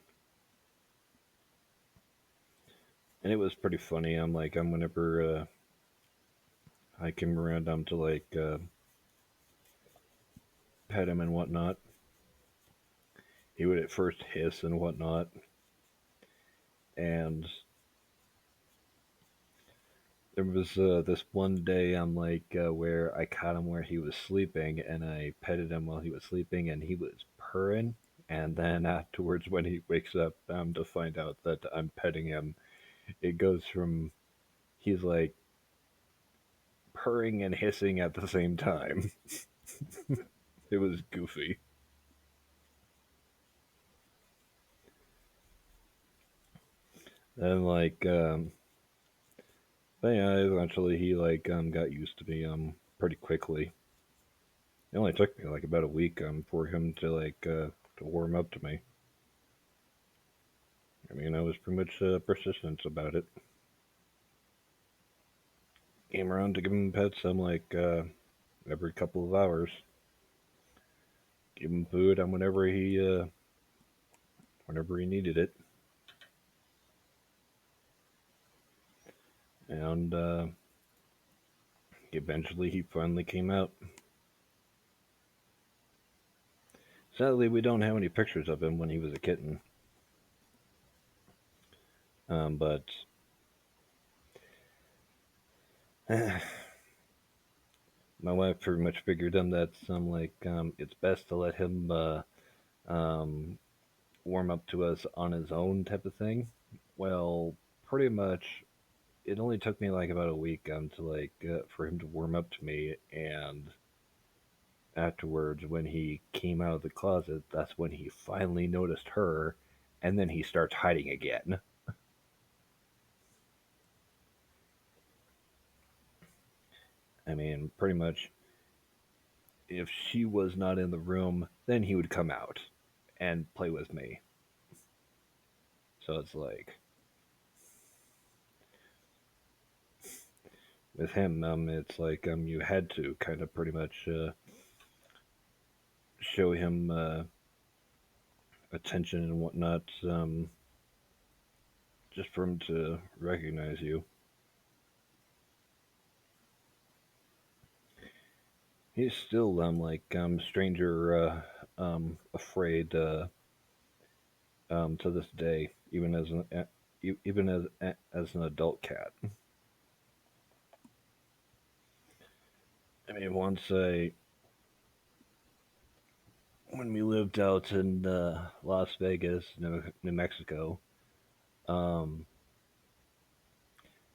and it was pretty funny. I'm like, whenever I came around to like pet him and whatnot, he would at first hiss and whatnot, and there was this one day where I caught him where he was sleeping, and I petted him while he was sleeping, and he was purring. And then afterwards, when he wakes up, to find out that I'm petting him, it goes from he's like purring and hissing at the same time. It was goofy. And but yeah, eventually he got used to me pretty quickly. It only took me like about a week for him to to warm up to me. I mean, I was pretty much persistent about it. Came around to give him pets. I'm like every couple of hours, give him food on whenever he needed it, and eventually he finally came out. Sadly, we don't have any pictures of him when he was a kitten, but My wife pretty much figured that it's best to let him um, warm up to us on his own type of thing. Well, pretty much it only took me like about a week to for him to warm up to me, and afterwards when he came out of the closet, that's when he finally noticed her, and then he starts hiding again. I mean, pretty much if she was not in the room, then he would come out and play with me. So it's like with him, it's like you had to kind of pretty much show him attention and whatnot, just for him to recognize you. He's still stranger afraid to this day, even even as an adult cat. I mean, when we lived out in Las Vegas, New Mexico, um,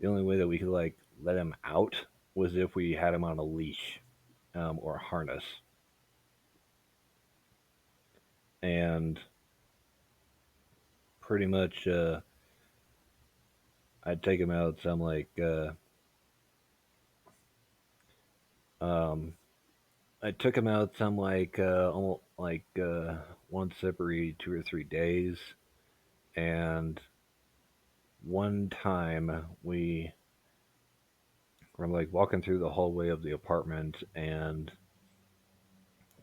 the only way that we could like let him out was if we had him on a leash or a harness, and pretty much I'd take him out some um, I took him out some almost once every 2 or 3 days, and one time we were like walking through the hallway of the apartment, and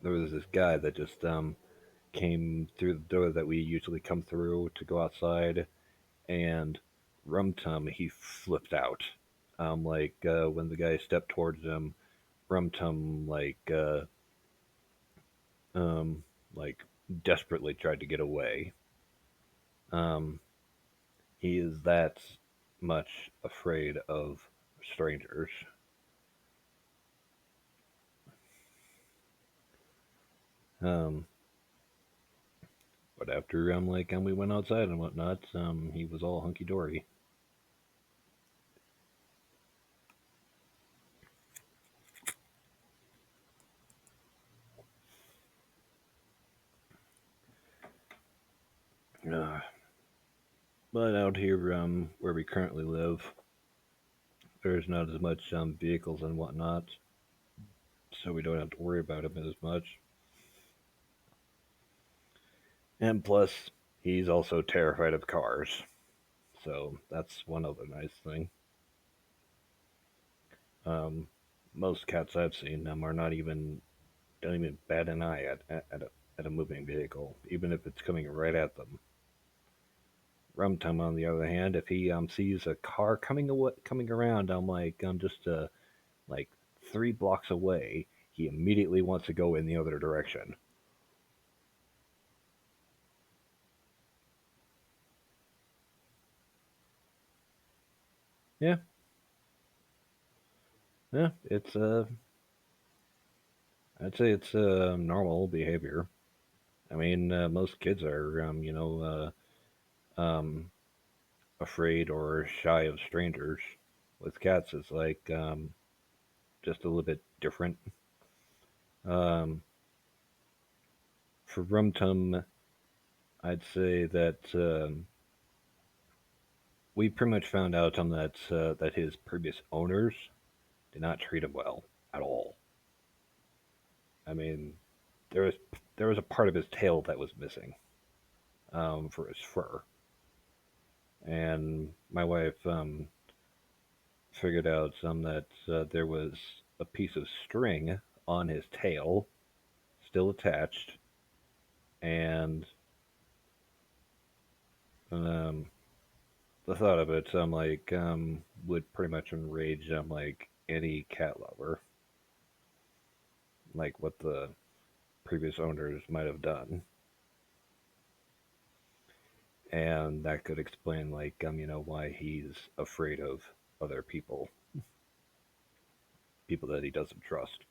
there was this guy that just came through the door that we usually come through to go outside, and Rum Tum he flipped out. When the guy stepped towards him, Rum Tum um, like desperately tried to get away. Um, he is that much afraid of strangers. Um, but after we went outside and whatnot, he was all hunky dory. Uh, but out here, where we currently live, there's not as much vehicles and whatnot, so we don't have to worry about him as much. And plus, he's also terrified of cars, so that's one other nice thing. Um, most cats I've seen are not even don't even bat an eye at a moving vehicle, even if it's coming right at them. Rumtum, on the other hand, if he sees a car coming around, I'm just like 3 blocks away, he immediately wants to go in the other direction. Yeah, yeah, it's I'd say it's normal behavior. I mean, most kids are afraid or shy of strangers. With cats, it's just a little bit different. Um, for Rumtum, I'd say that we pretty much found out that his previous owners did not treat him well at all. I mean, there was there was a part of his tail that was missing for his fur, and my wife figured out that there was a piece of string on his tail still attached, and um, the thought of it, would pretty much enrage any cat lover, like what the previous owners might have done, and that could explain why he's afraid of other people. people that he doesn't trust.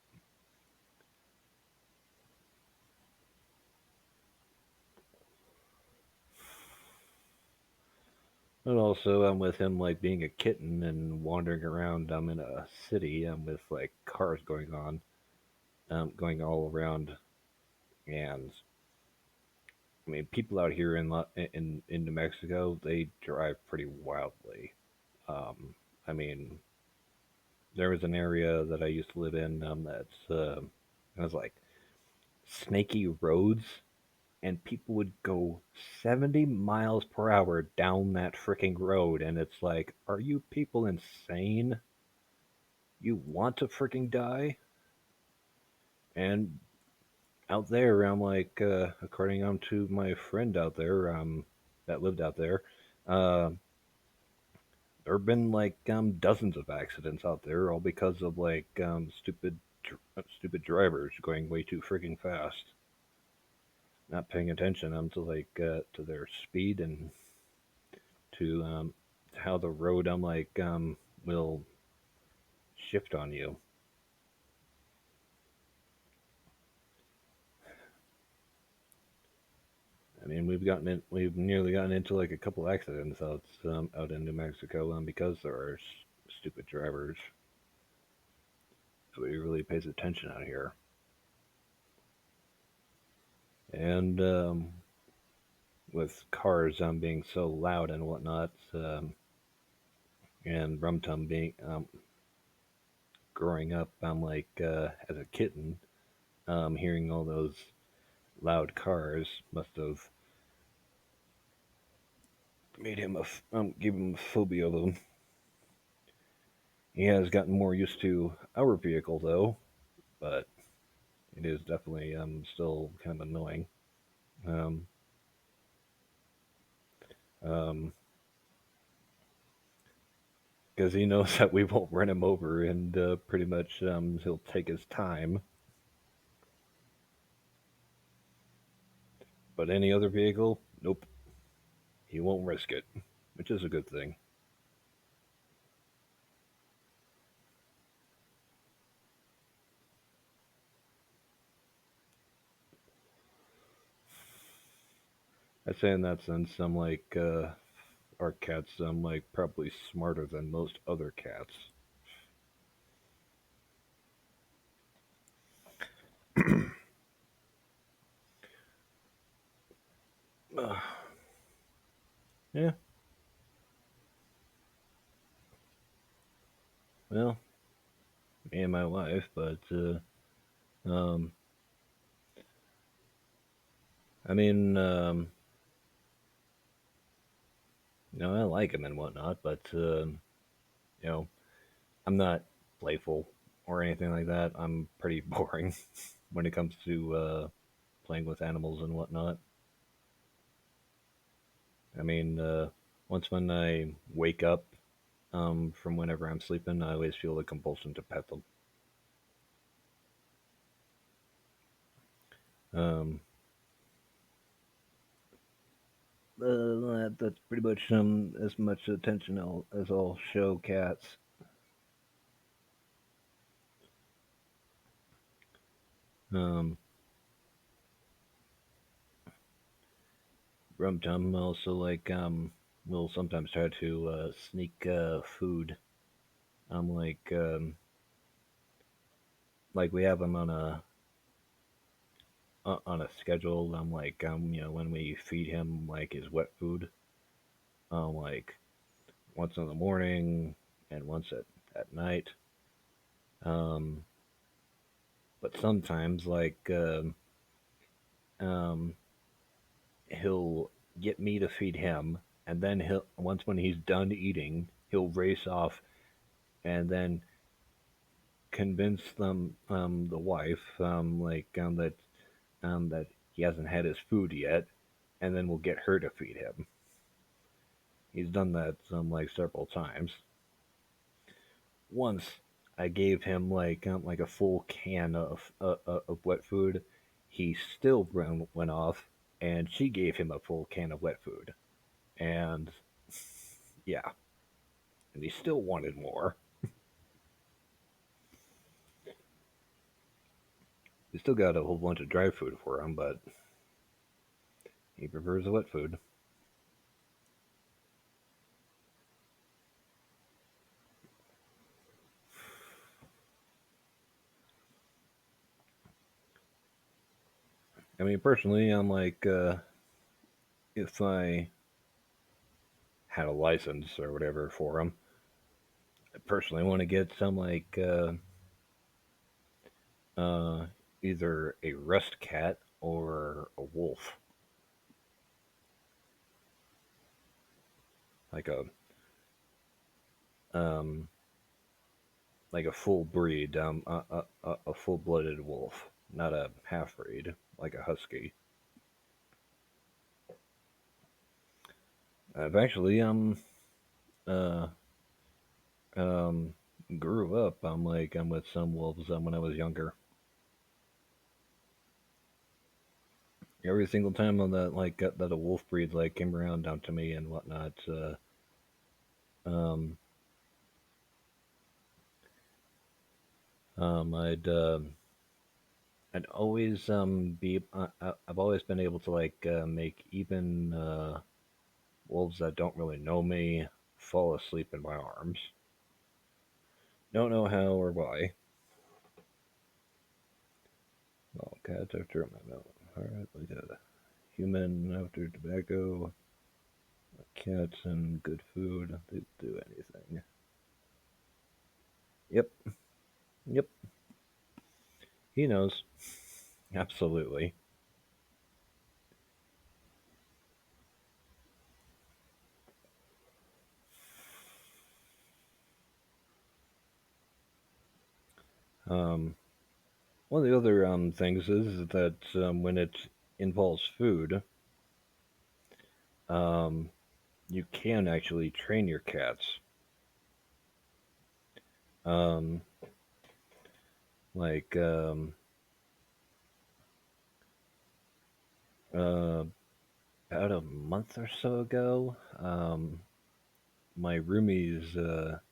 And also, with him like being a kitten and wandering around, in a city, with like cars going all around, and I mean, people out here in New Mexico, they drive pretty wildly. Um, I mean, there was an area that I used to live in, that's it was like snaky roads, and people would go 70 miles per hour down that freaking road, and it's like, are you people insane? You want to freaking die? And out there, I'm like, according to my friend out there, that lived out there, uh, there have been like dozens of accidents out there, all because of like stupid drivers going way too freaking fast, not paying attention to like to their speed and to how the road will shift on you. I mean, we've nearly gotten into like a couple accidents out in New Mexico, because there are stupid drivers. Nobody really pays attention out here, and with cars being so loud and whatnot, and Rumtum being growing up, I'm like as a kitten, hearing all those loud cars must have made him give him a phobia of them. He has gotten more used to our vehicle though, but it is definitely still kind of annoying. Um, um, because he knows that we won't run him over, and pretty much he'll take his time. But any other vehicle, nope, he won't risk it, which is a good thing. I say in that sense, I'm like our cats, I'm like probably smarter than most other cats. uh, yeah, well, me and my wife, but um, I mean, I like him and whatnot, but you know, I'm not playful or anything like that. I'm pretty boring when it comes to playing with animals and whatnot. I mean, once when I wake up from whenever I'm sleeping, I always feel the compulsion to pet them. Um, that's pretty much as much attention as I'll show cats. Um, Rum Tum also like will sometimes try to sneak food. I'm like we have him on a schedule. I'm like when we feed him like his wet food, like once in the morning and once at night. Um, but sometimes um, he'll get me to feed him, and then he'll once when he's done eating, he'll race off and then convince the wife that he hasn't had his food yet, and then we'll get her to feed him. He's done that like several times. Once I gave him like a full can of wet food. He still went off, and she gave him a full can of wet food, and yeah, and he still wanted more. We still got a whole bunch of dry food for him, but he prefers the wet food. I mean, personally, I'm like, if I had a license or whatever for him, I personally want to get some like uh, either a rust cat or a wolf, like um, a full breed, a full blooded wolf, not a half breed like a husky. I've actually uh um grew up. I'm with some wolves when I was younger. Every single time on that that a wolf breed like came around down to me and whatnot, um, I'd always be I've always been able to make even wolves that don't really know me fall asleep in my arms. Don't know how or why. Well, cats after my milk. Alright, we got a human after tobacco, cats and good food. They do anything. Yep, yep. He knows. Absolutely. Um, One of the other things is that when it involves food, um, you can actually train your cats. Um, like uh, about a month or so ago, my roomie's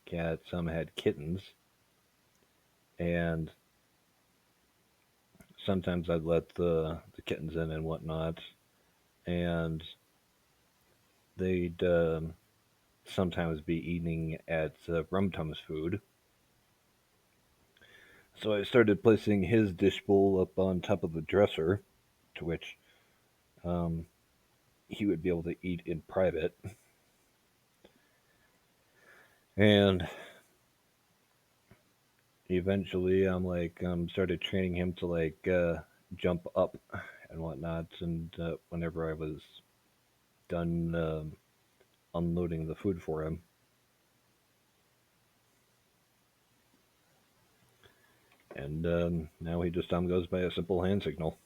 cat had kittens, and sometimes I'd let the kittens in and whatnot, and they'd sometimes be eating at Rum Tum's food. So I started placing his dish bowl up on top of the dresser, to which um, he would be able to eat in private. And eventually, started training him to jump up and whatnot. And whenever I was done unloading the food for him, and now he just goes by a simple hand signal.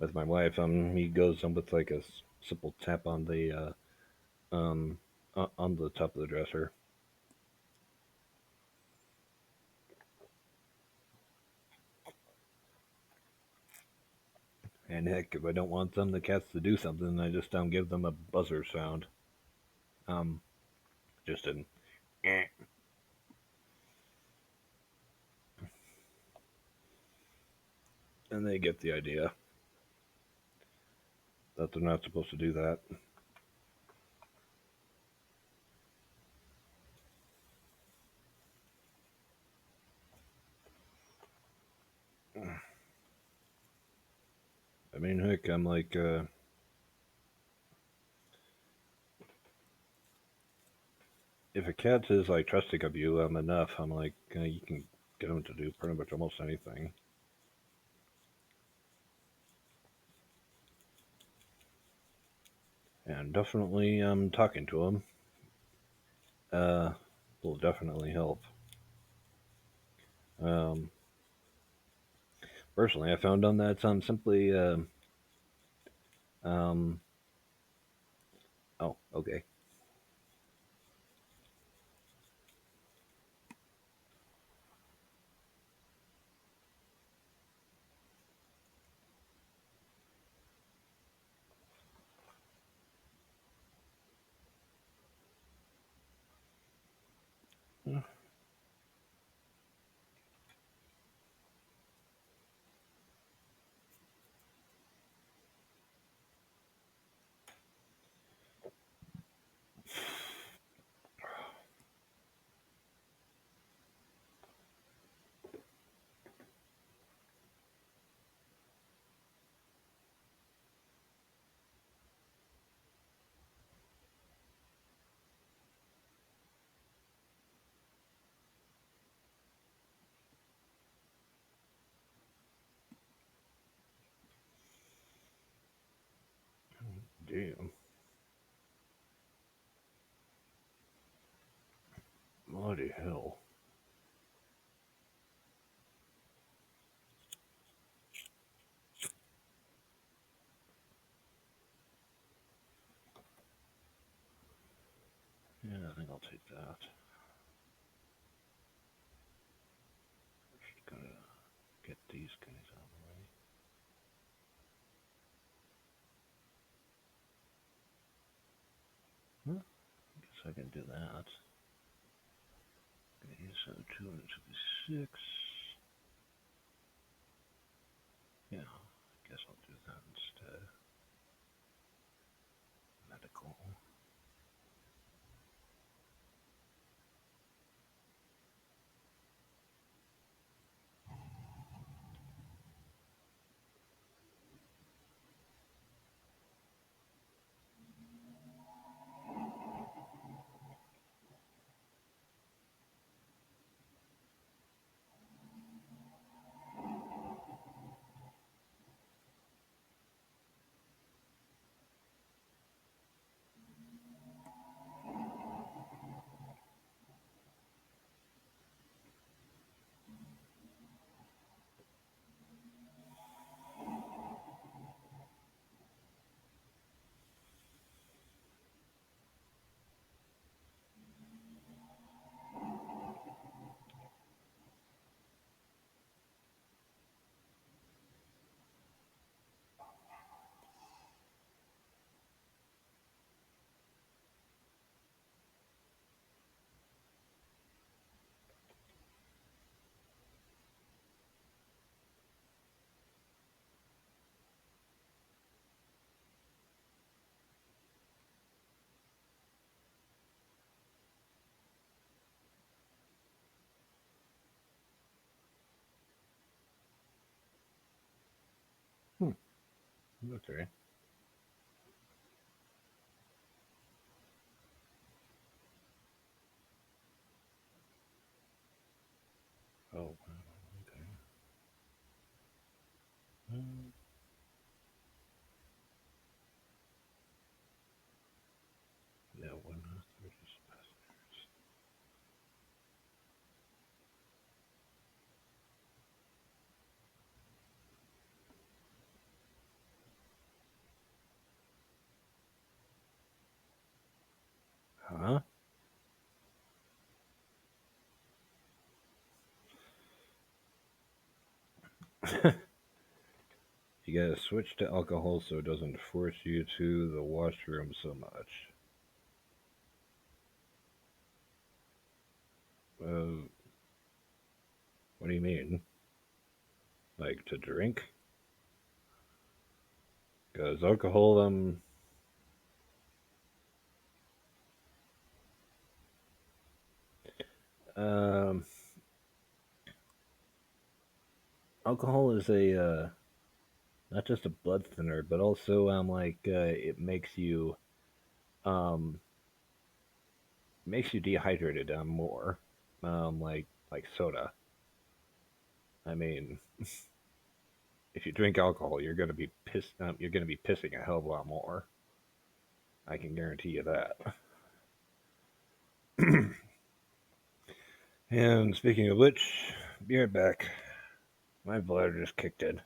With my wife, he goes with like a simple tap on um, on the top of the dresser. And heck, if I don't want the cats to do something, I just give them a buzzer sound. Um, just an eh, and they get the idea that they're not supposed to do that. I mean, heck, I'm like, if a cat is like trusting of you enough, I'm like, you can get them to do pretty much almost anything. And definitely, talking to them uh, will definitely help. Um, Personally, I found on that simply, um, oh, okay. Bloody hell. Yeah, I think I'll take that. Just gonna get these guys out of the way. Huh? I guess I can do that. Okay, so 256. Yeah, I guess I'll do that instead. Medical. Hmm. Okay. Oh, okay. Um, yeah, 130 passengers. Huh? You gotta switch to alcohol so it doesn't force you to the washroom so much. Uh, what do you mean? Like to drink? Because alcohol, um, alcohol is a not just a blood thinner, but also it um makes you dehydrated more, like soda. I mean, if you drink alcohol, you're gonna be pissed. You're gonna be pissing a hell of a lot more. I can guarantee you that. And speaking of which, be right back. My bladder just kicked in.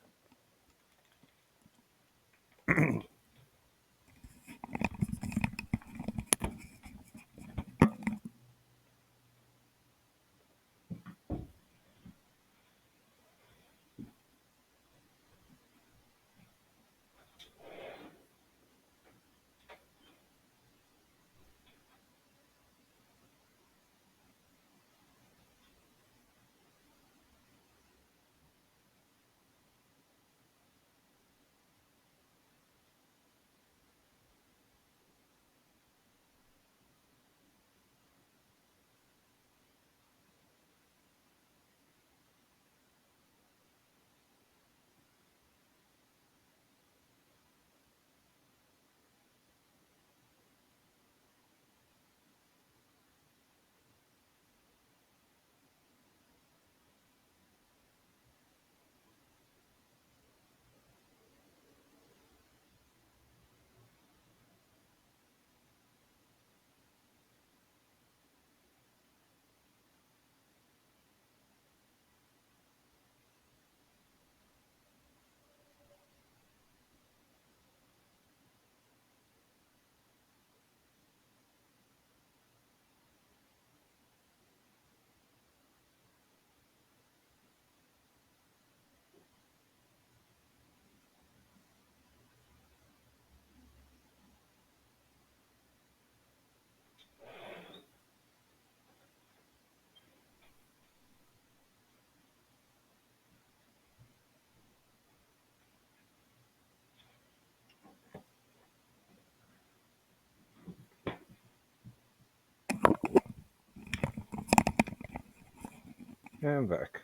I'm back.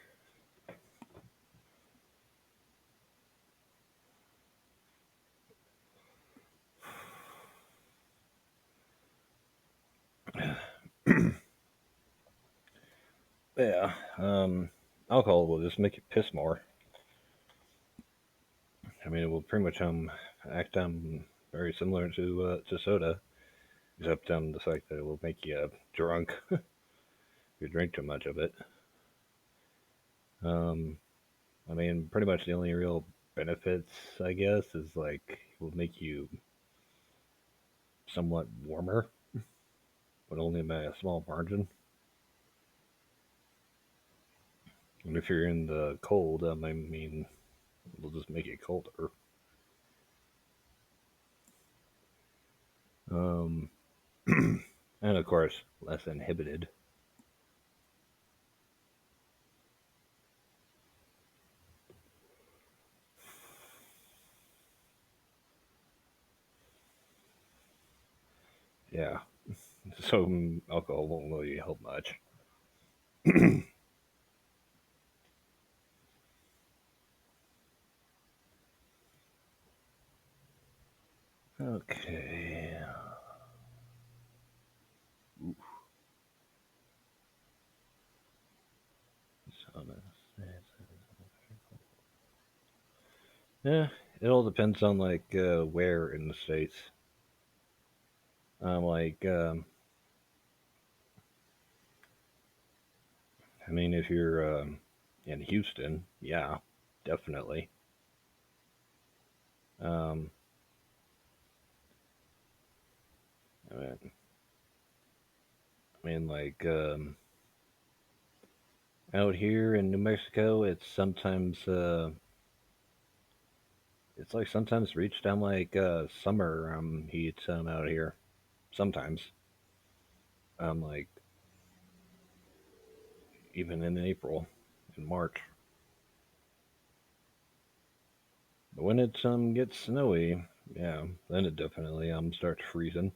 Yeah, alcohol will just make you piss more. I mean, it will pretty much act very similar to soda, except the fact that it will make you drunk if you drink too much of it. Um, I mean, pretty much the only real benefits, I guess, is like it will make you somewhat warmer, but only by a small margin. And if you're in the cold, I mean, it'll just make it colder. Um, and of course, less inhibited. Yeah, so alcohol won't really help much. Okay. Yeah, it all depends on like where in the states. Like, I mean, if you're in Houston, yeah, definitely. Um, I mean, like out here in New Mexico, it's like sometimes reach down like summer heat out here. Sometimes, like even in April, in March. But when it gets snowy, yeah, then it definitely starts freezing.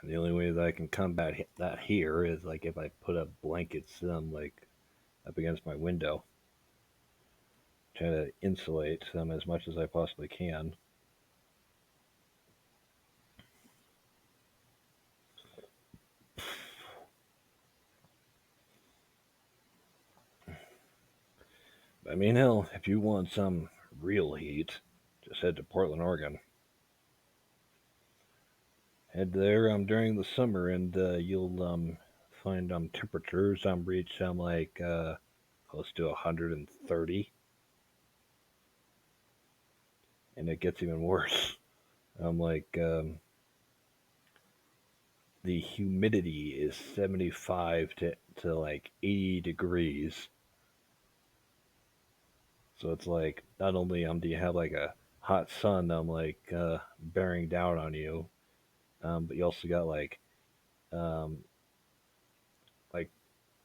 And the only way that I can combat that here is like if I put up blankets like up against my window, try to insulate them as much as I possibly can. I mean, hell, if you want some real heat, just head to Portland, Oregon. Head there during the summer, and you'll find temperatures reach like close to 130, and it gets even worse. Like the humidity is 75 to like 80 degrees. So it's like not only do you have like a hot sun like bearing down on you, but you also got um, like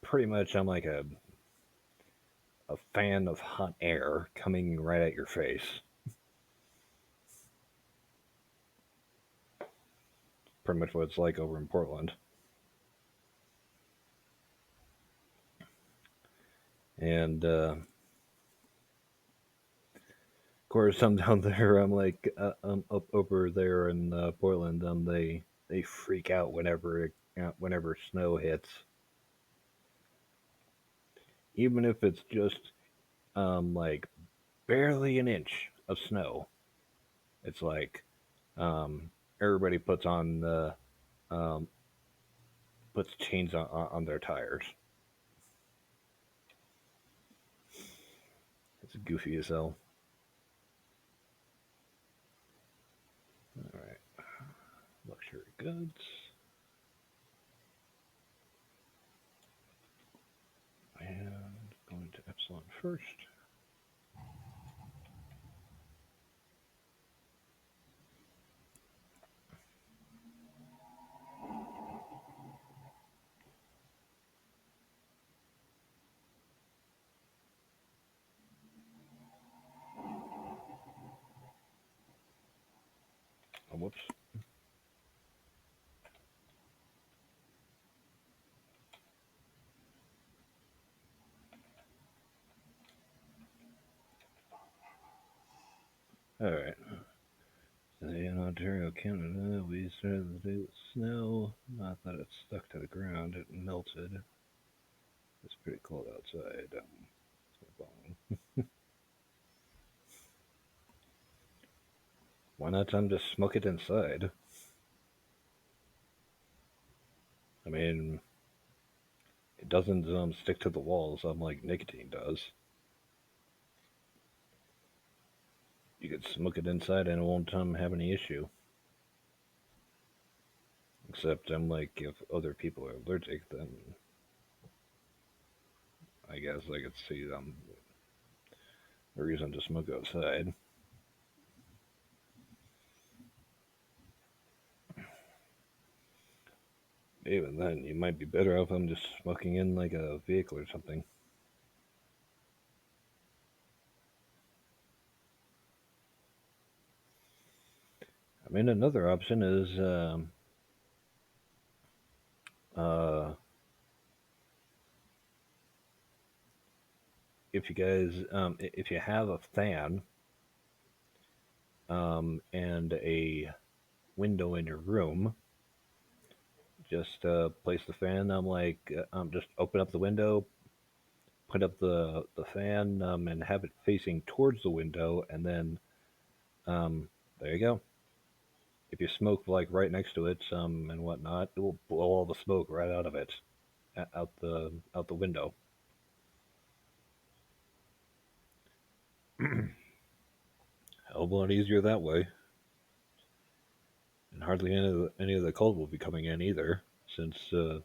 pretty much like a fan of hot air coming right at your face. Pretty much what it's like over in Portland. And of course, I'm down there. I'm like up over there in Portland. They freak out whenever snow hits, even if it's just like barely an inch of snow. It's like um, everybody um, puts chains on their tires. It's goofy as hell. All right, luxury goods and going to Epsilon first. Oh, whoops. All right. In Ontario, Canada, we started the day with snow. Not that it stuck to the ground, it melted. It's pretty cold outside. Why not just smoke it inside? I mean, it doesn't stick to the walls like nicotine does. You could smoke it inside and it won't have any issue. Except like if other people are allergic, then I guess I could see the reason to smoke outside. Even then, you might be better off just smoking in like a vehicle or something. I mean, another option is uh, if you guys, if you have a fan and a window in your room, just place the fan. Just open up the window, put up the fan, and have it facing towards the window, and then um, there you go. If you smoke like right next to it, and whatnot, it will blow all the smoke right out of it, out the window. Hell of a lot easier that way, and hardly any of the cold will be coming in either, since the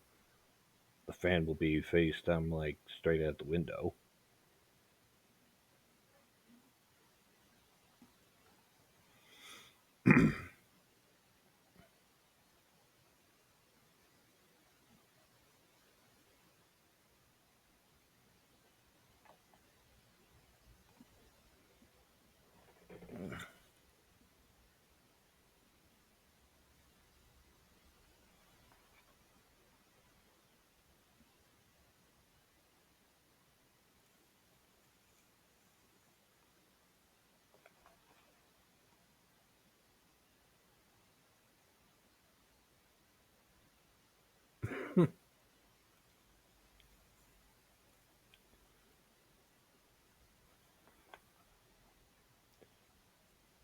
fan will be faced like straight at the window.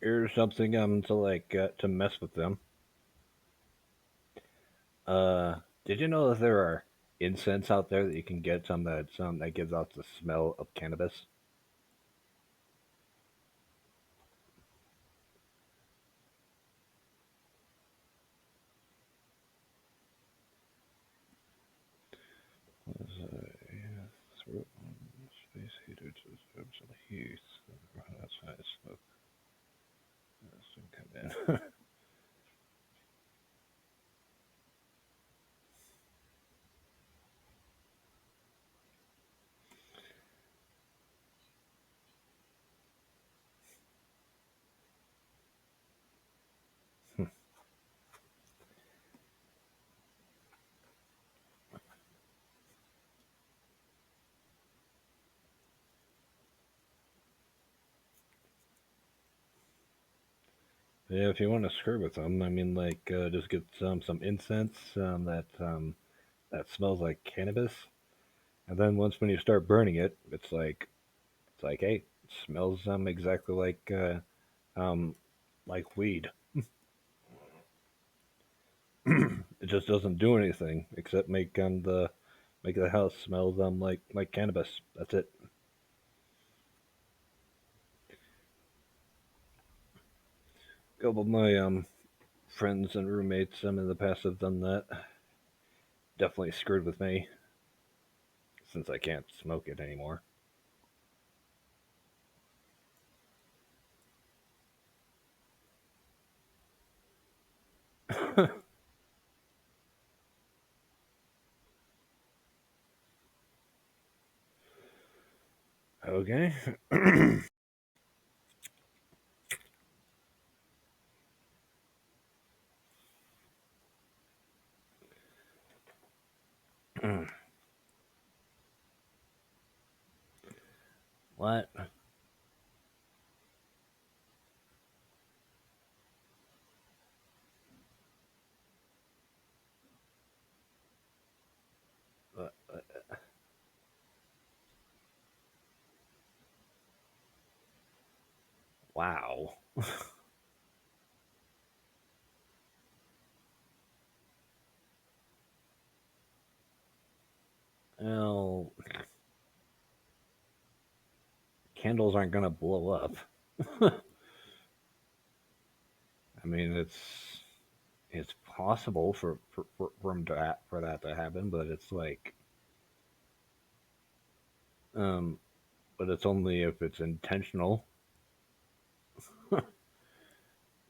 Here's something to to mess with them. Uh, did you know that there are incense out there that you can get some that gives off the smell of cannabis? Throat space heater to absorb some heat. Outside smoke soon come in. Yeah, if you want to screw with them, I mean, just get some incense that smells like cannabis, and then once when you start burning it, it's like hey, it smells exactly um like weed. It just doesn't do anything except make the house smell like cannabis. That's it. A couple of my friends and roommates in the past have done that. Definitely screwed with me since I can't smoke it anymore. Okay. What? Wow. Well, candles aren't gonna blow up. I mean, it's possible for that to happen, but it's like, um, but it's only if it's intentional.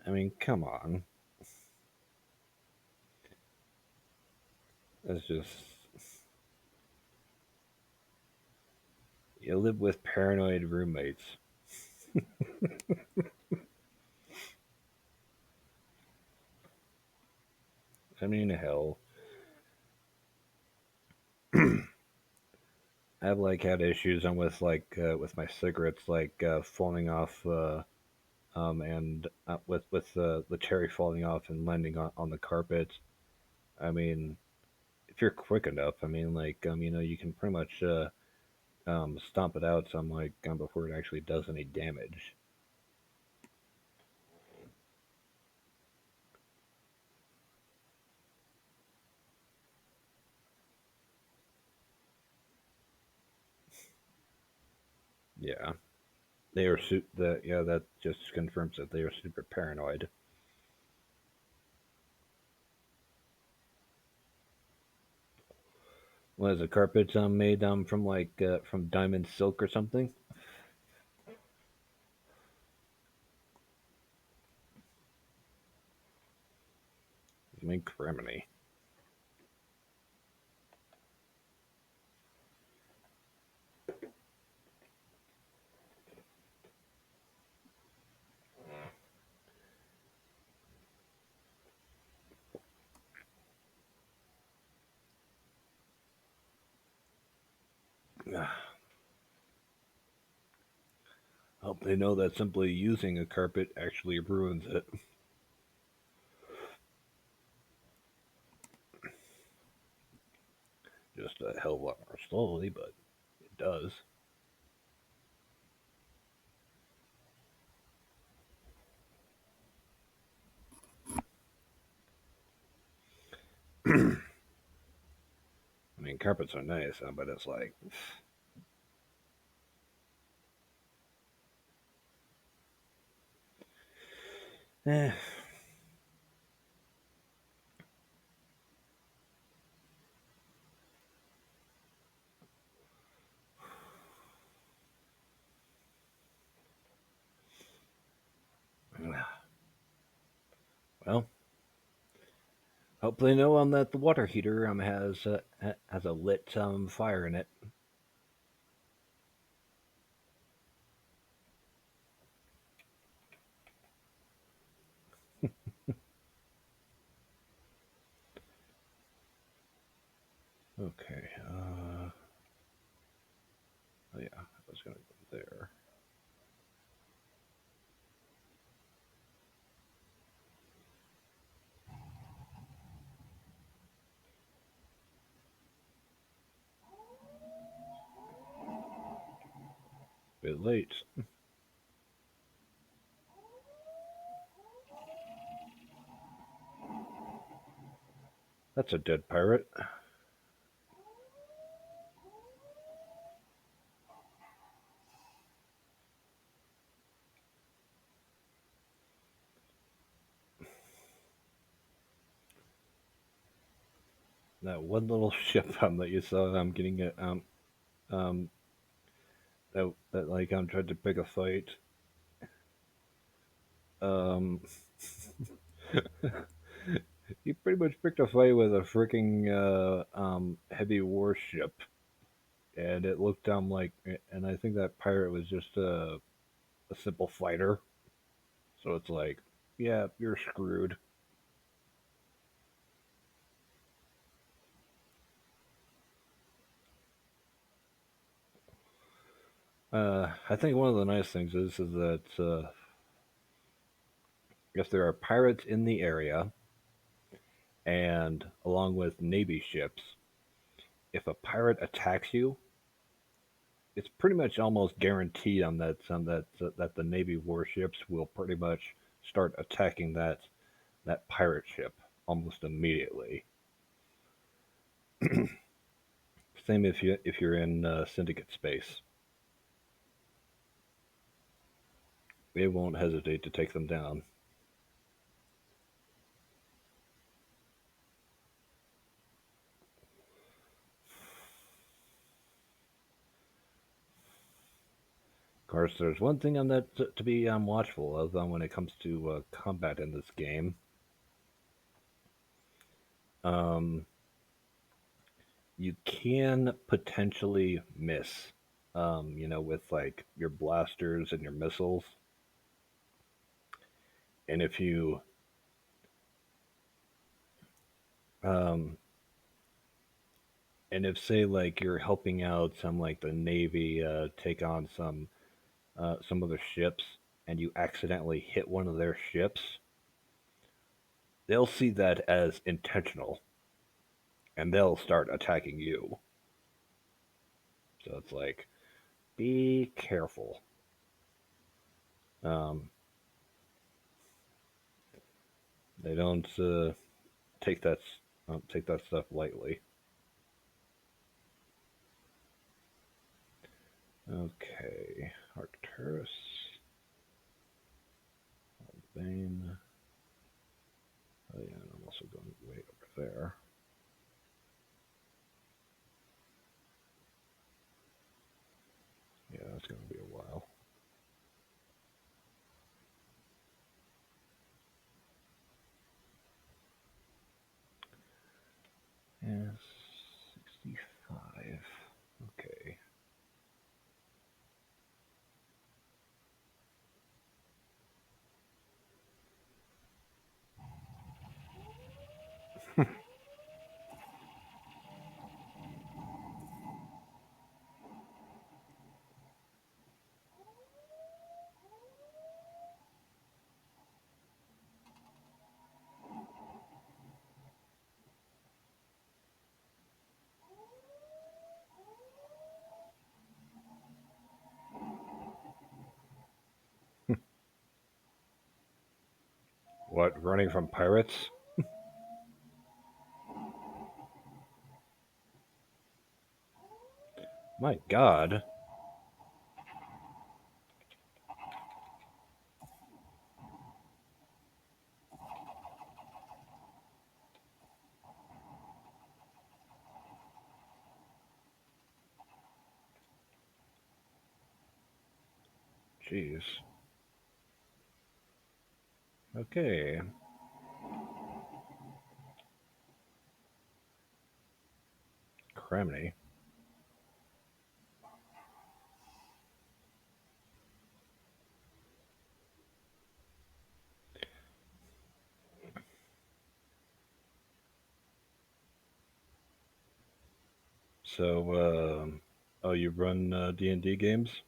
I mean, come on. It's just you live with paranoid roommates. I mean, hell, I've like had issues and with my cigarettes falling off and with the cherry falling off and landing on the carpet. I mean, if you're quick enough, I mean, you can pretty much stomp it out some before it actually does any damage. Yeah, that just confirms that they are super paranoid. Was the carpet made from from diamond silk or something? I mean, criminy. Hope they know that simply using a carpet actually ruins it. Just a hell of a lot more slowly, but it does. I mean, carpets are nice, but it's like, eh. Well, hopefully, know that the water heater has a lit fire in it. Okay. Oh yeah, I was gonna go there. Bit late. That's a dead pirate. That one little ship that you saw getting it um that tried to pick a fight. Um, he pretty much picked a fight with a freaking heavy warship, and it looked and I think that pirate was just a simple fighter. So it's like, yeah, you're screwed. I think one of the nice things is that if there are pirates in the area, and along with navy ships, if a pirate attacks you, it's pretty much almost guaranteed that the Navy warships will pretty much start attacking that pirate ship almost immediately. Same if you're in syndicate space, they won't hesitate to take them down. Of course, there's one thing on that to be watchful of when it comes to combat in this game. Um, you can potentially miss, with like your blasters and your missiles, and if you um, and if say like you're helping out some like the Navy take on some other ships, and you accidentally hit one of their ships, they'll see that as intentional, and they'll start attacking you. So it's like, be careful. Um, they don't take that take that stuff lightly. Okay, Arcturus, Bane. Oh yeah, and I'm also going way over there. Yeah, that's going to be a while. Yes, 65. Okay. What, running from pirates? My god. Jeez. Okay. Criminy. So, oh, you run D&D games?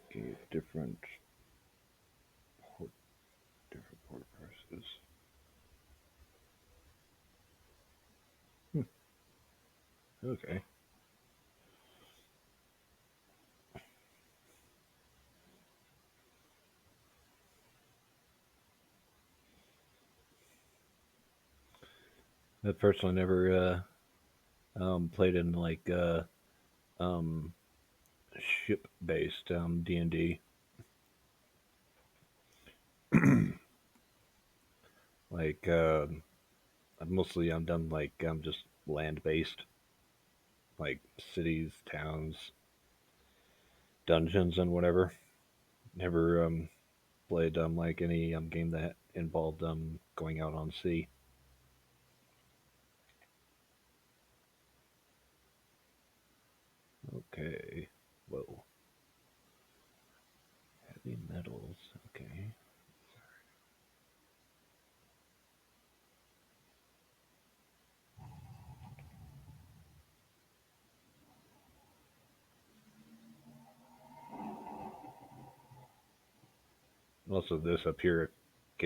Okay, port, different port prices. Hmm, okay. I personally never played in like um, ship-based D&D. Like mostly I'm done like just land-based, like cities, towns, dungeons, and whatever. Never played like any game that involved going out on sea. Okay. Whoa. Heavy metals. Okay. Also, this up here, in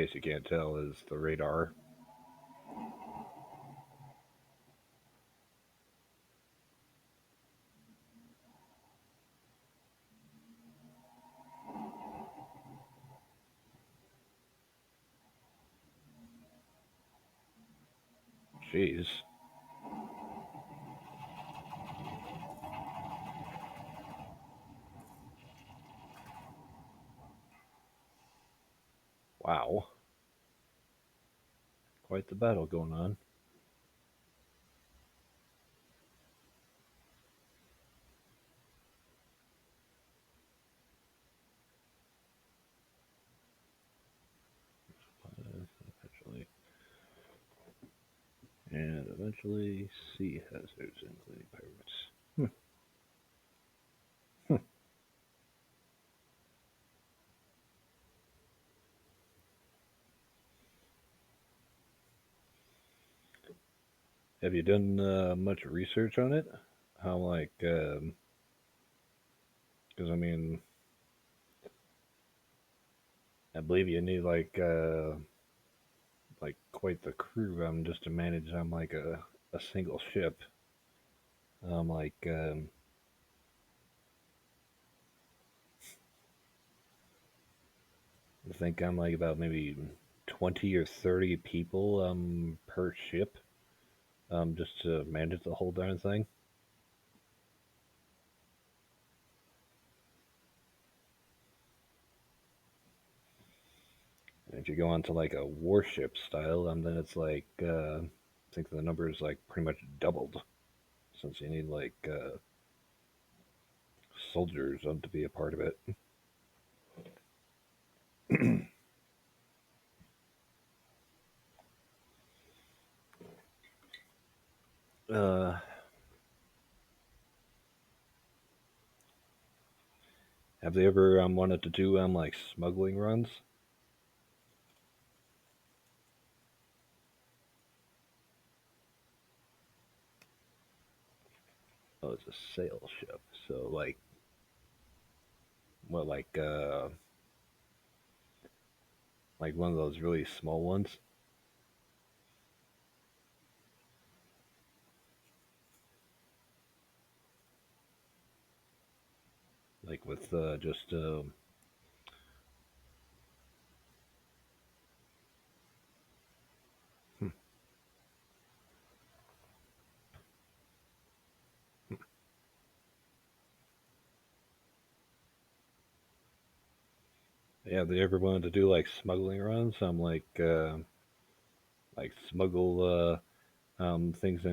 case you can't tell, is the radar. Jeez. Wow. Quite the battle going on. Eventually. And eventually, sea hazards, including pirates. Have you done much research on it? How, like, because I mean, I believe you need like quite the crew just to manage like a single ship. Like I think I'm like about maybe 20 or 30 people per ship just to manage the whole darn thing. And if you go on to like a warship style, then it's like I think the number is like pretty much doubled since you need like soldiers to be a part of it. uh, have they ever wanted to do like smuggling runs? Oh, it's a sail ship. So what like one of those really small ones, like with just hmm, yeah. They ever wanted to do like smuggling runs? I'm like smuggle things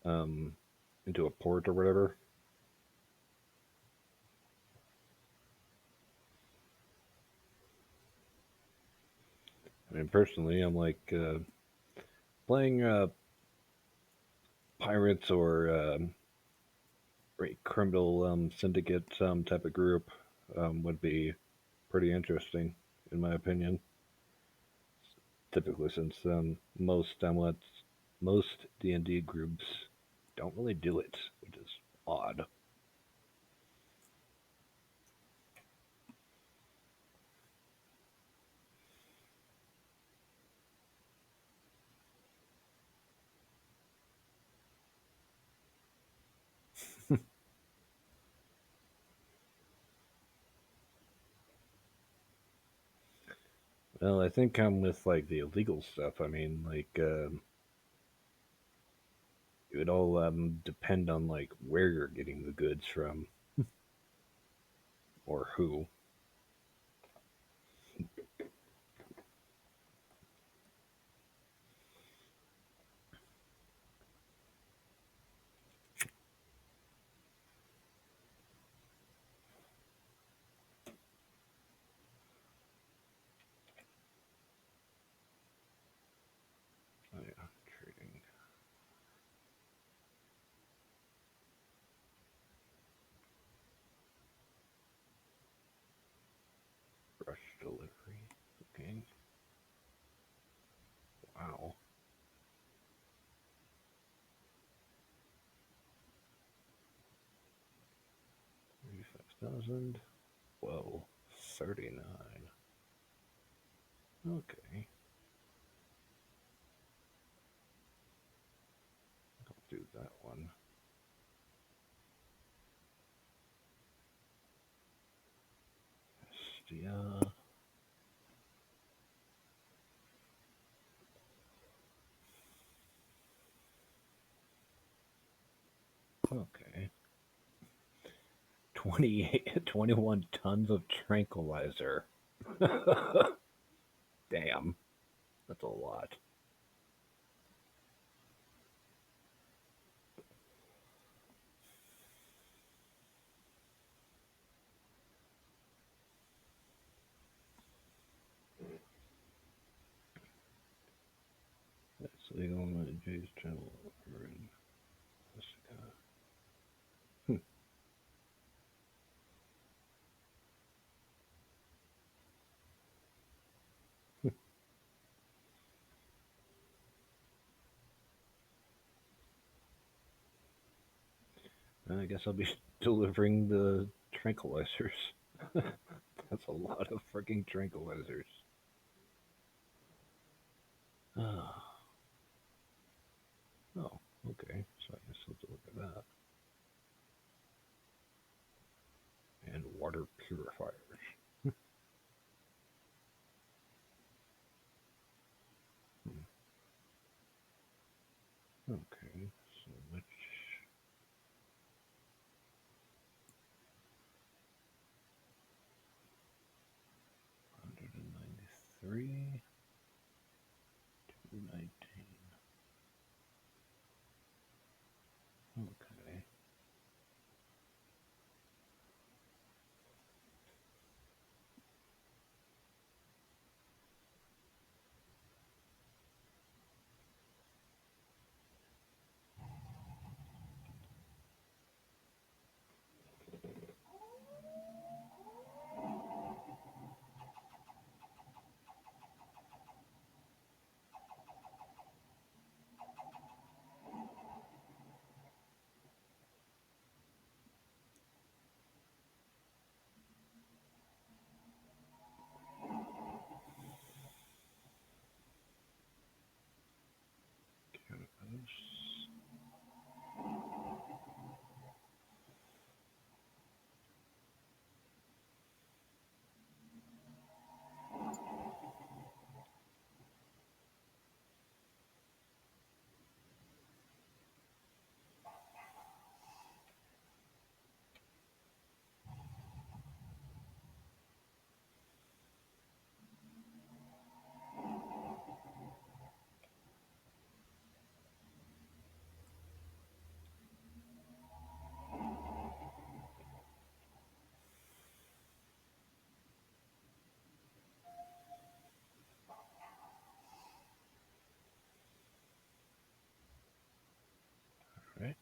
um into a port or whatever. I mean, personally, I'm like playing pirates or a criminal syndicate type of group would be pretty interesting, in my opinion. Typically, since most D&D groups don't really do it, which is odd. Well, I think I'm with like the illegal stuff. I mean, like it would all depend on like where you're getting the goods from or who. Oh yeah, trading, brush delivery. Okay, wow, 35,000. Whoa. 39. Okay, I'll do that one. Yeah. Okay. 28, 21 tons of tranquilizer. Damn, that's a lot. That's legal in the Jay's channel over in Alaska. I guess I'll be delivering the tranquilizers. That's a lot of freaking tranquilizers. Oh, oh, okay. So I guess I'll deliver that. And water purifiers. Hmm. Okay, so which 193, 219. Okay. Cannabis. Right?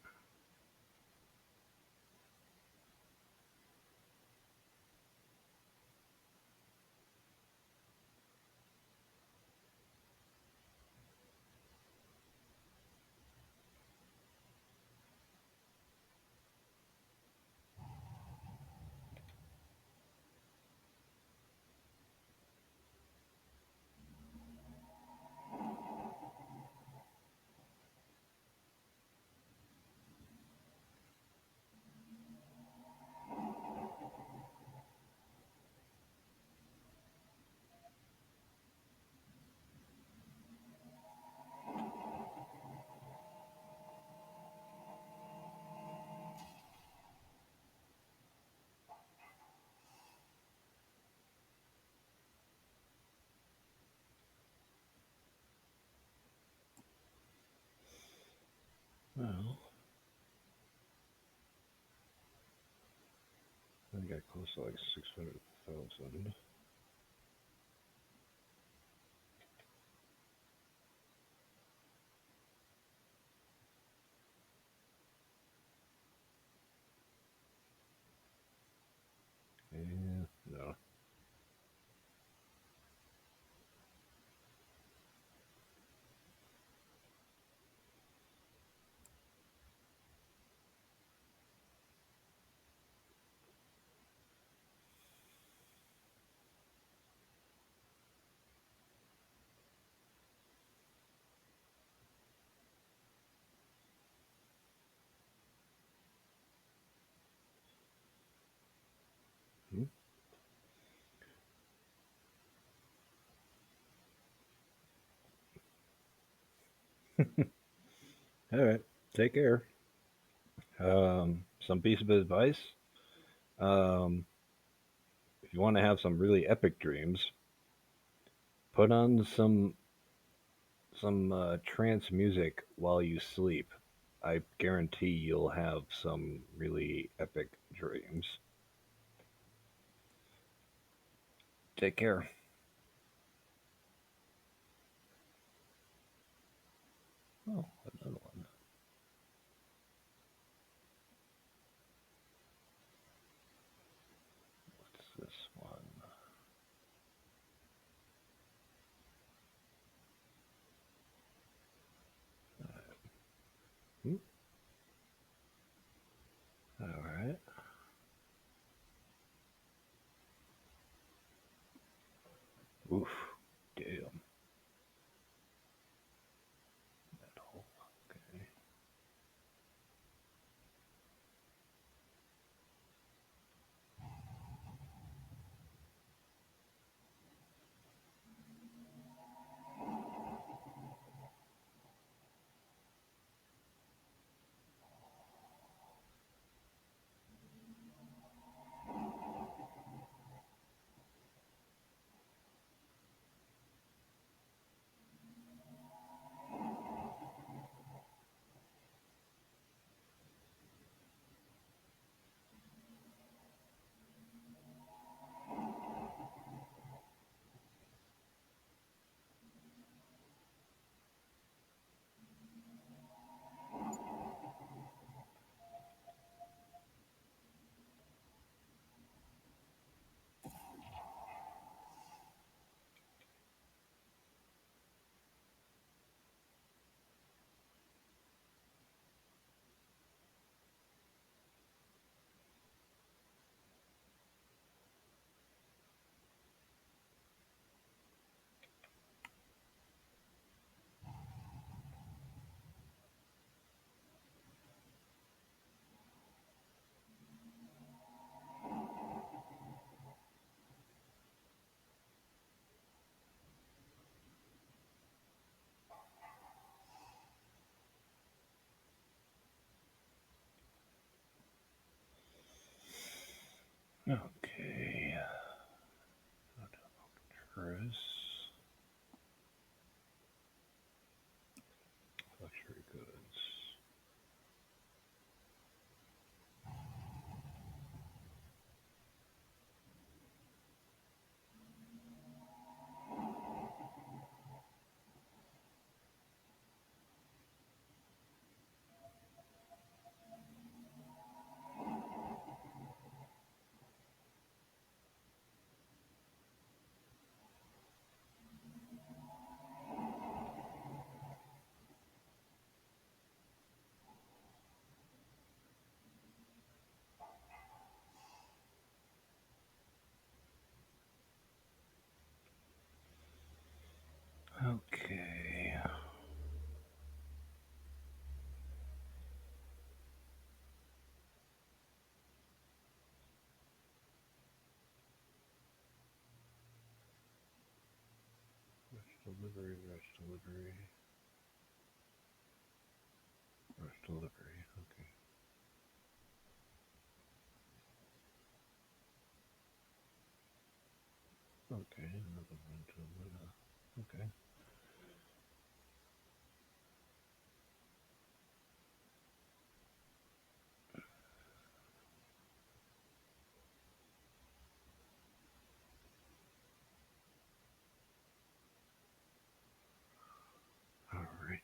Well, I got close to like 600,000. Yeah, no. All right. Take care. Some piece of advice. Um, if you want to have some really epic dreams, put on some trance music while you sleep. I guarantee you'll have some really epic dreams. Take care. Oh, another one. What's this one? Hmm? All right. Oof. Damn. That hole. Okay. Okay. Chris. Luxury goods. Okay. Rush delivery, rush delivery, rush delivery. Okay. Okay. Another one to okay. All right.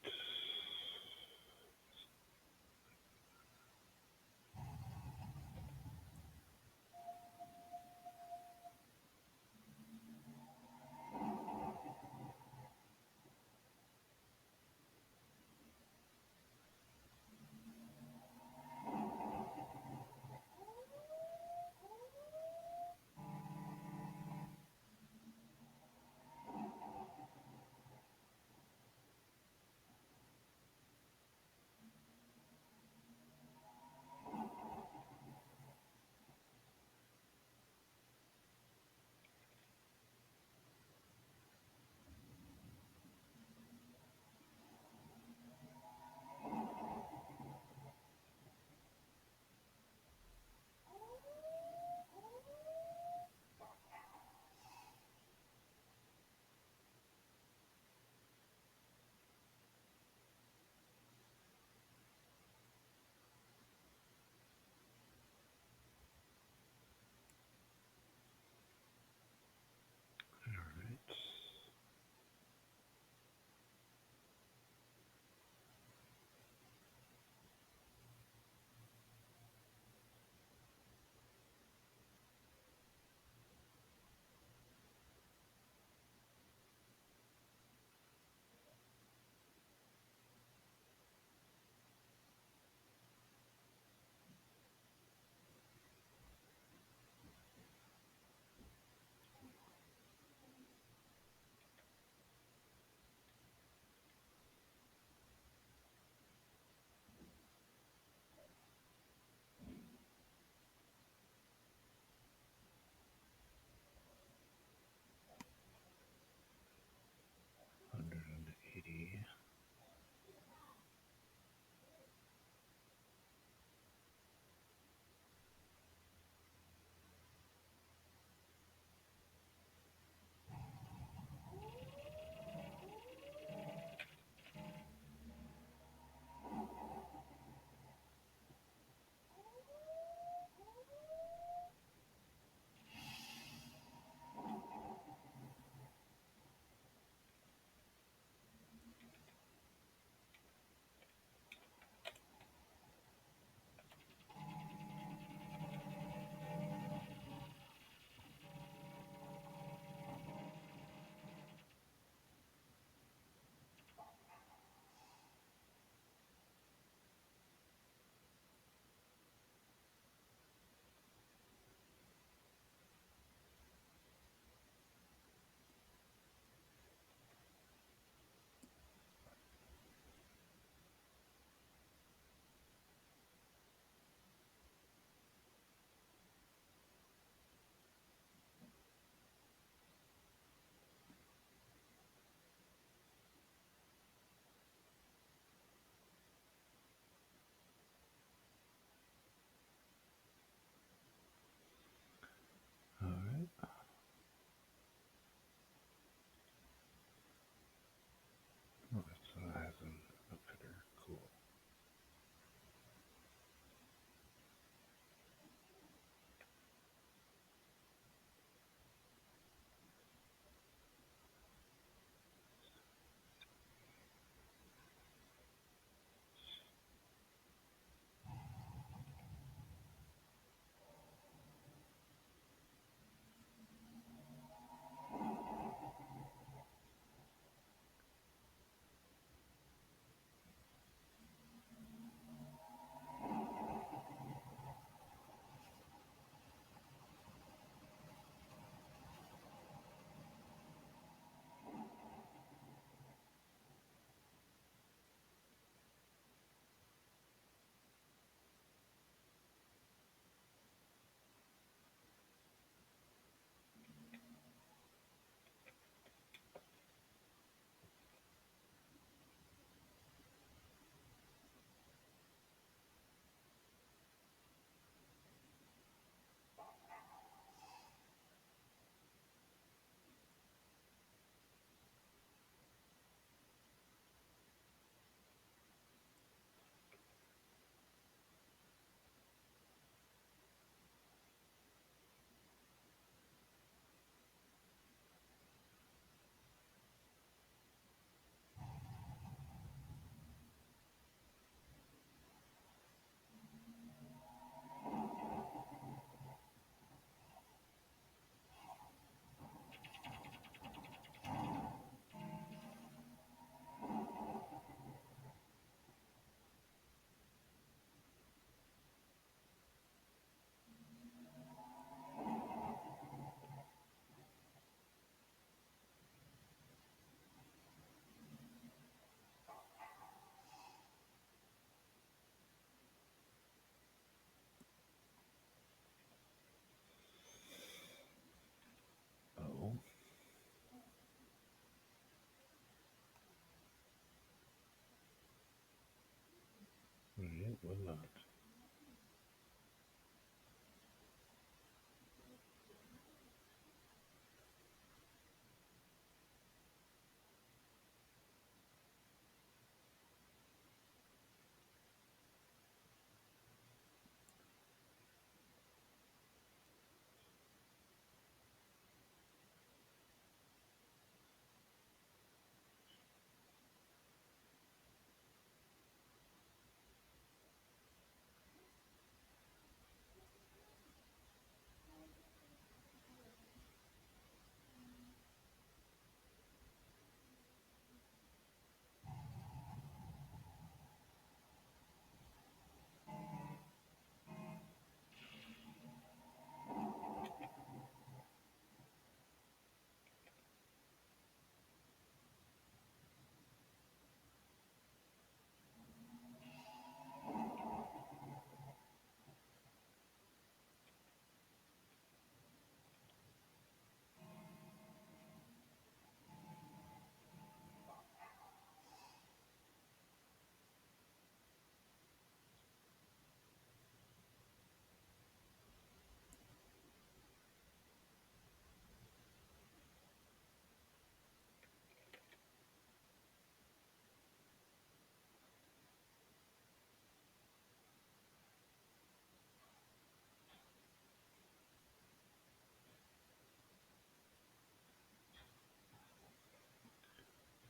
Why not?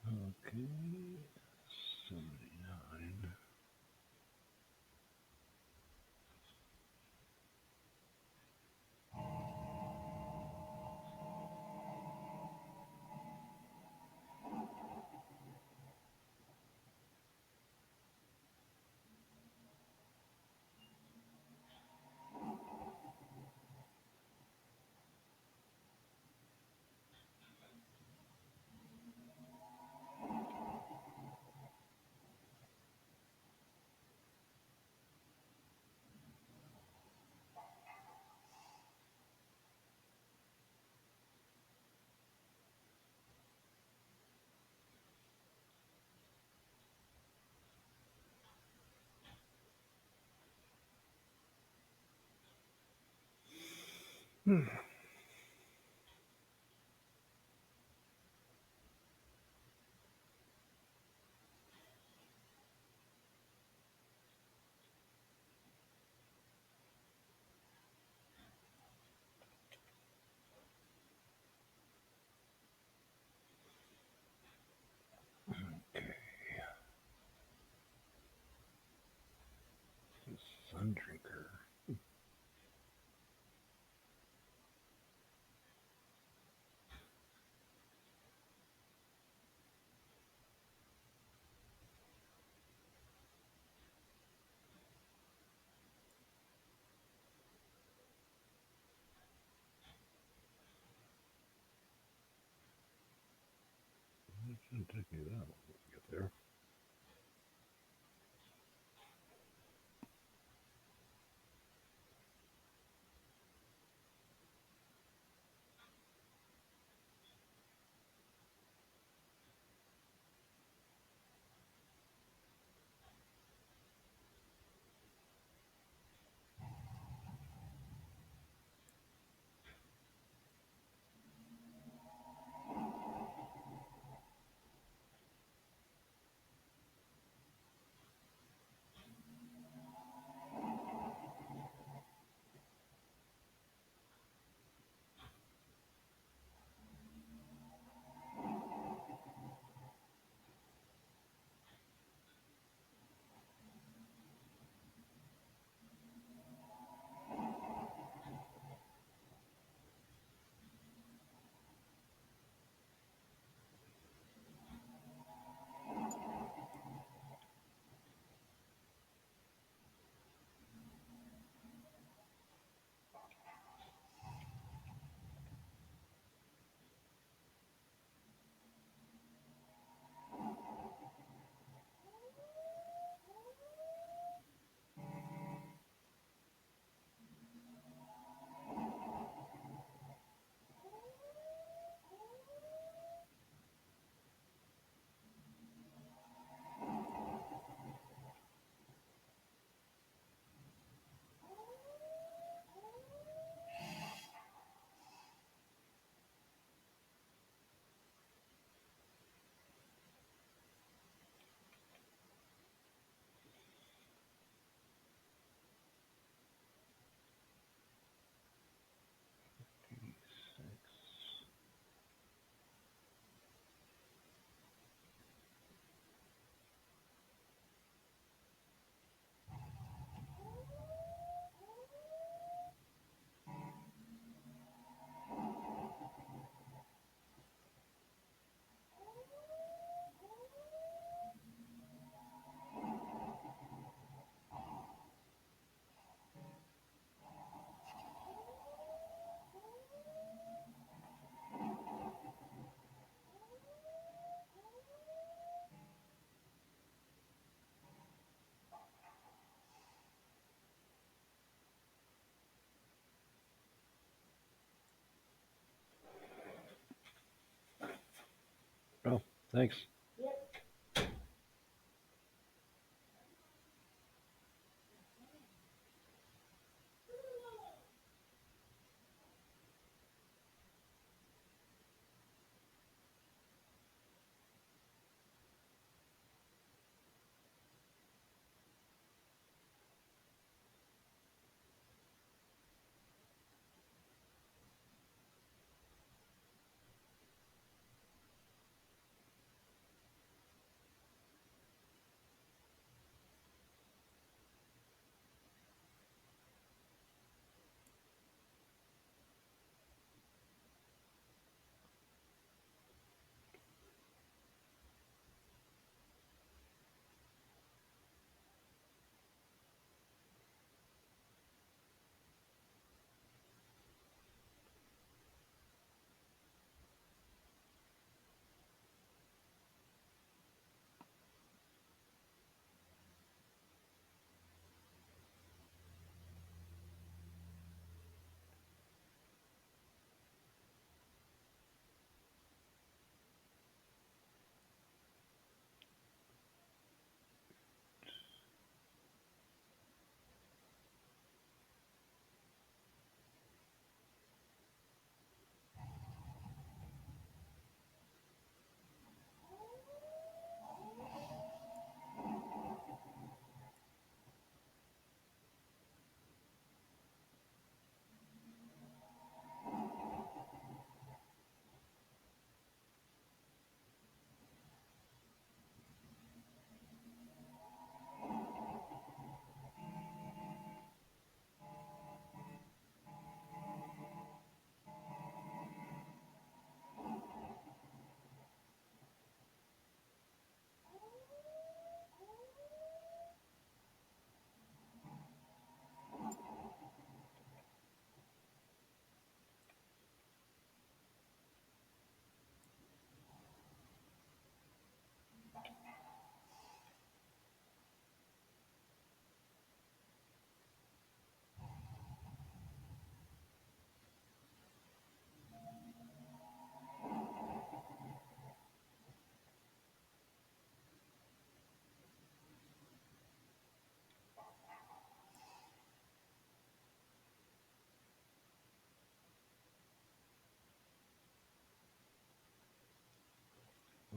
Okay, 79. Hmm. Okay, Sun Drinker. It shouldn't take me that long to get there. Thanks.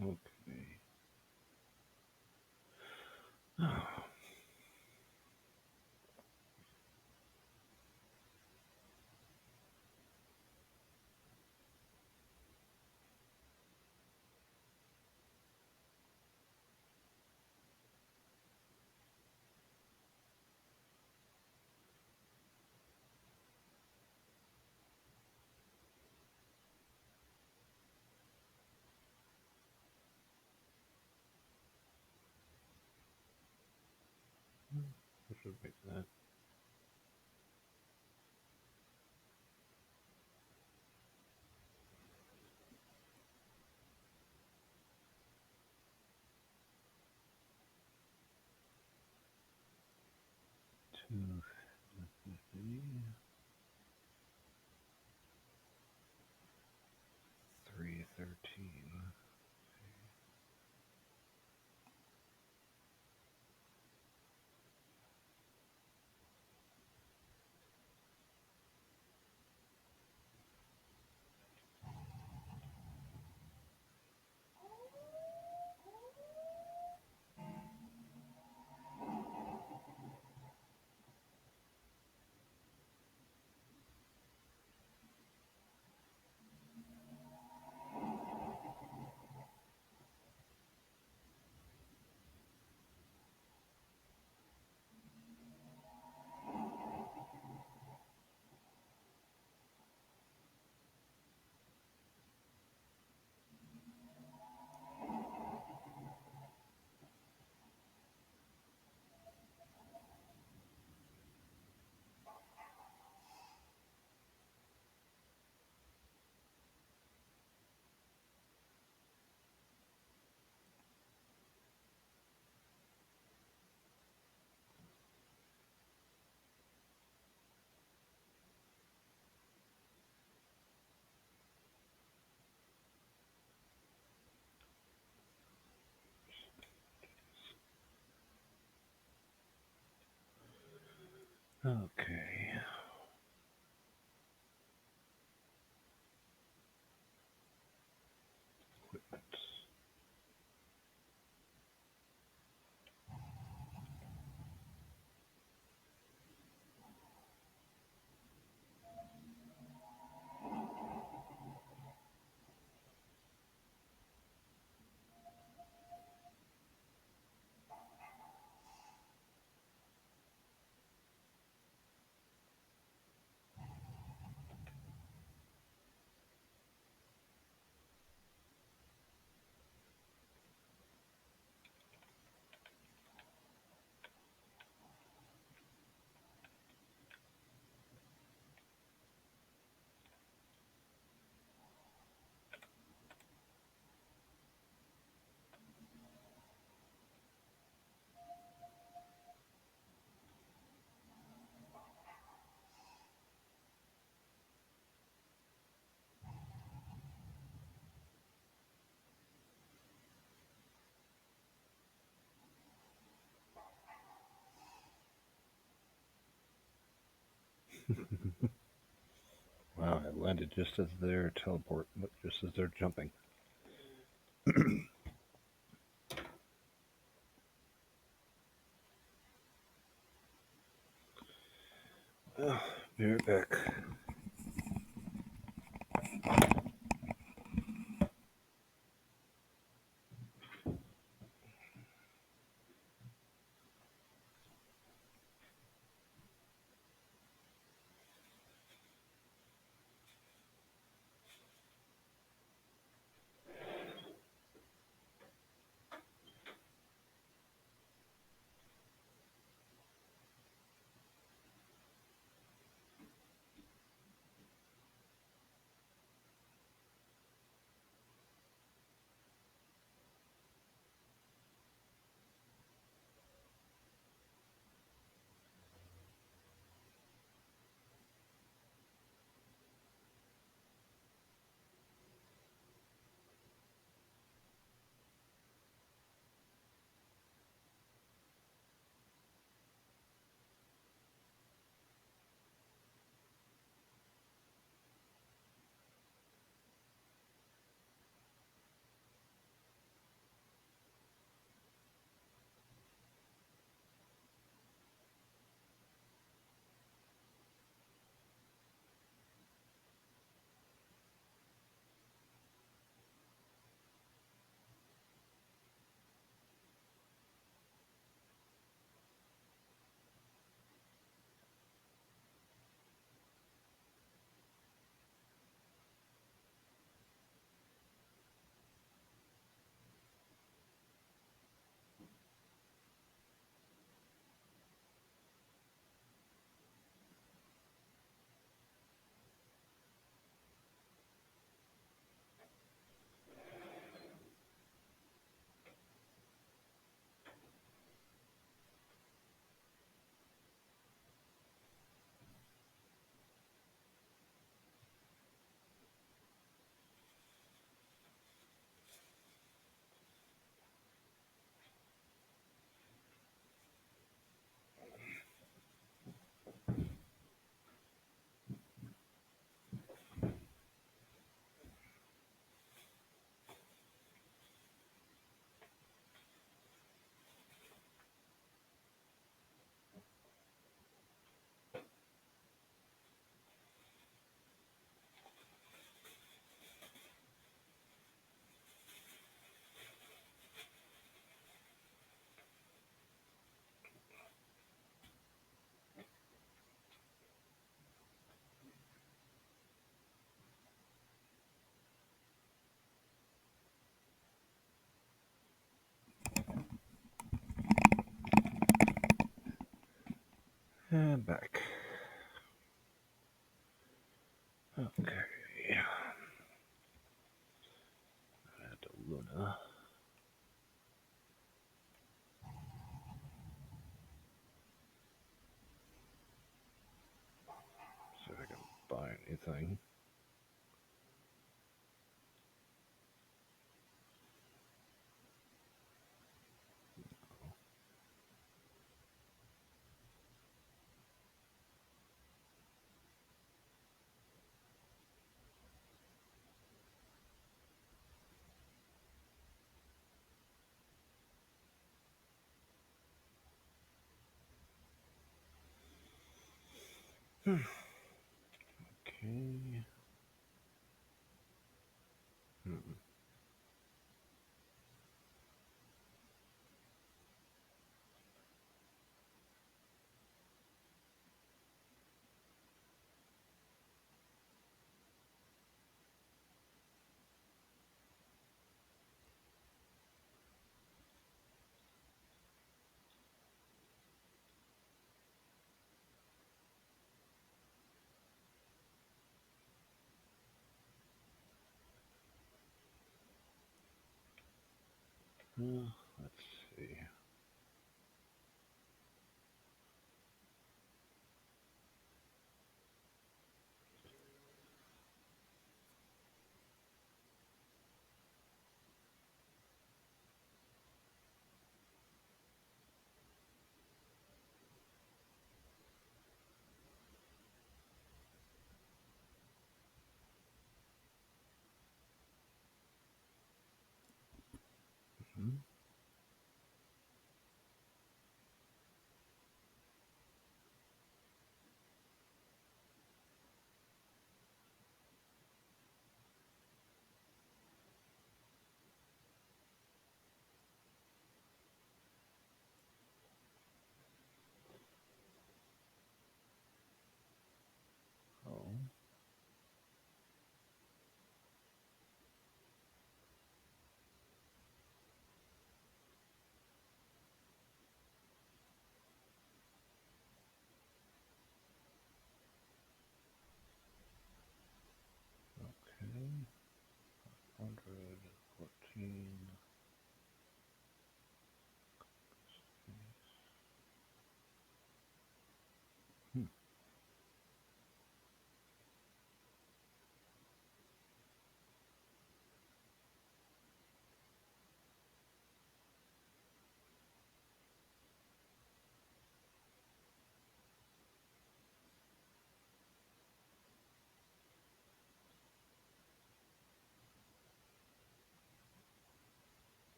Okay. 313. Okay. Wow, I landed just as they're just as they're jumping. Oh, be right back. And back. Okay. Add to Luna. See if I can buy anything. Okay. Hmm. Let's see. Hmm. Oh. Okay. 114. Hmm.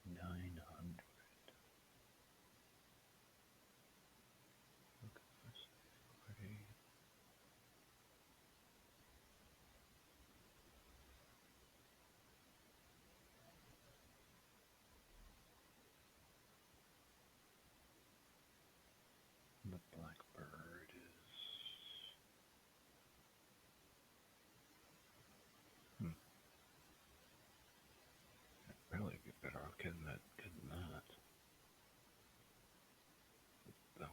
Nine hundred. Look at this. Pretty. The blackbird is. Hmm. Really get better off getting that. Bounder.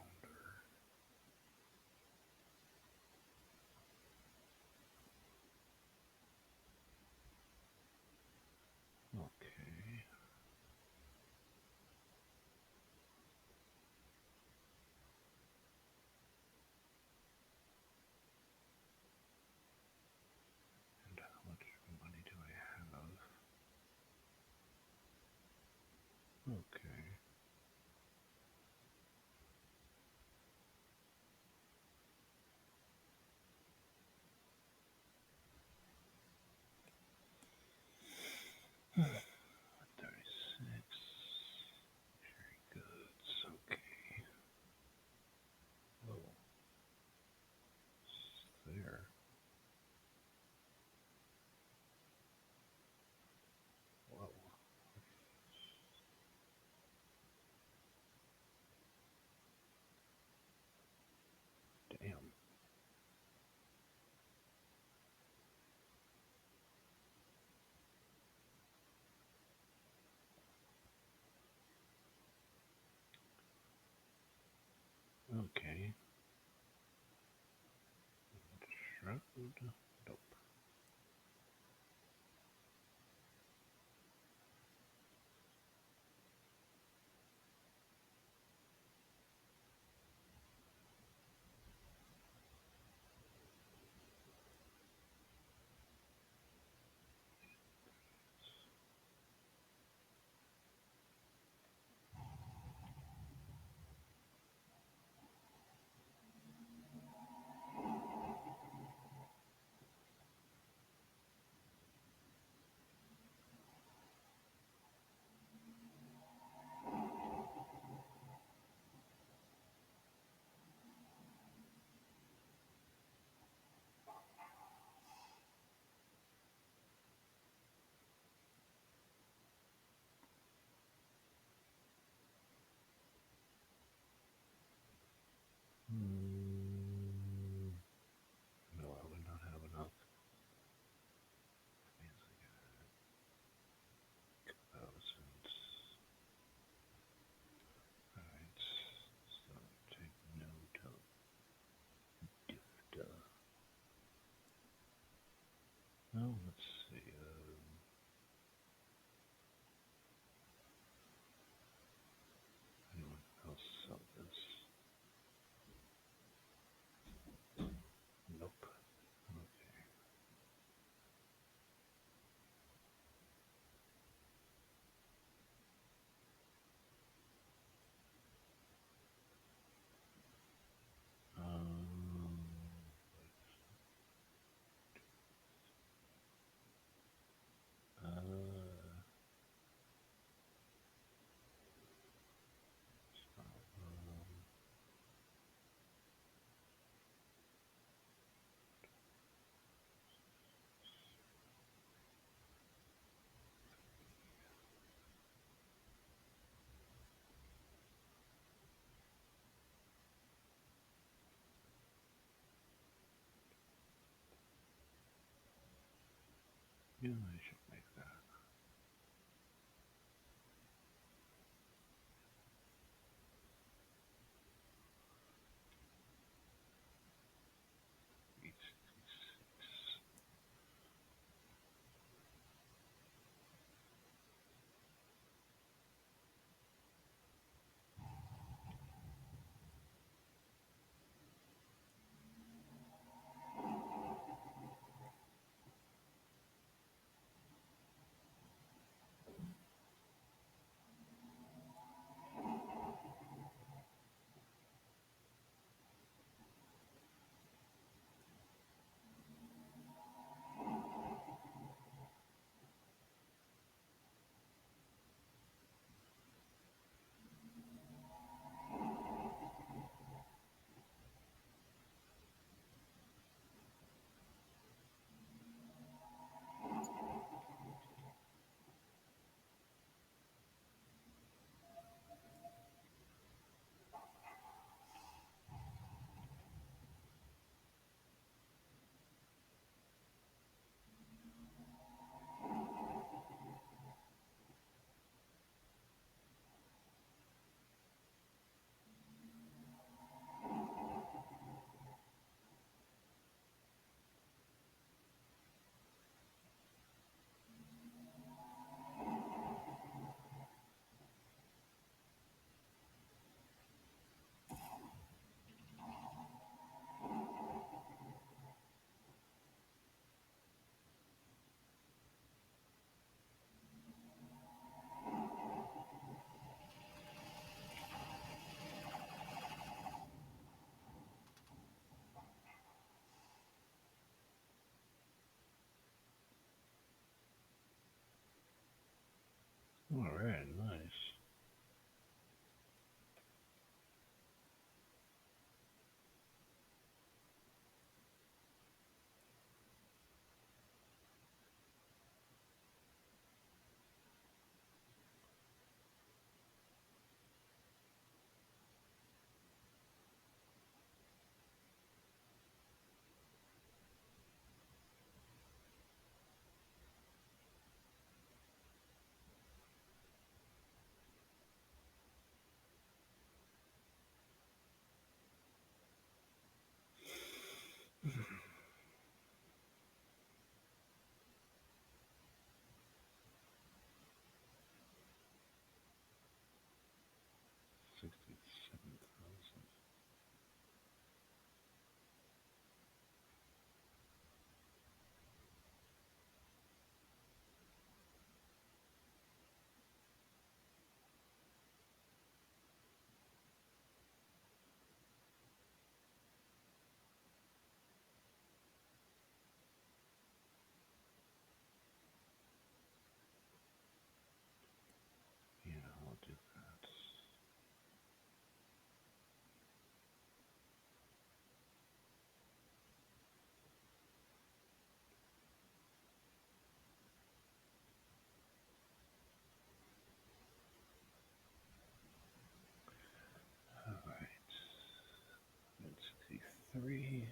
Okay. And how much money do I have? Okay. Hmm. 36. Very good. Okay. Whoa. There. Whoa. Damn. Okay. Shroud. Nope. Oh, let's see. Anyone else sell this? Nope. Okay. Um, yeah, I should make that. Each, all right, nice. $67,000. Yeah, I'll do that. All right. 63.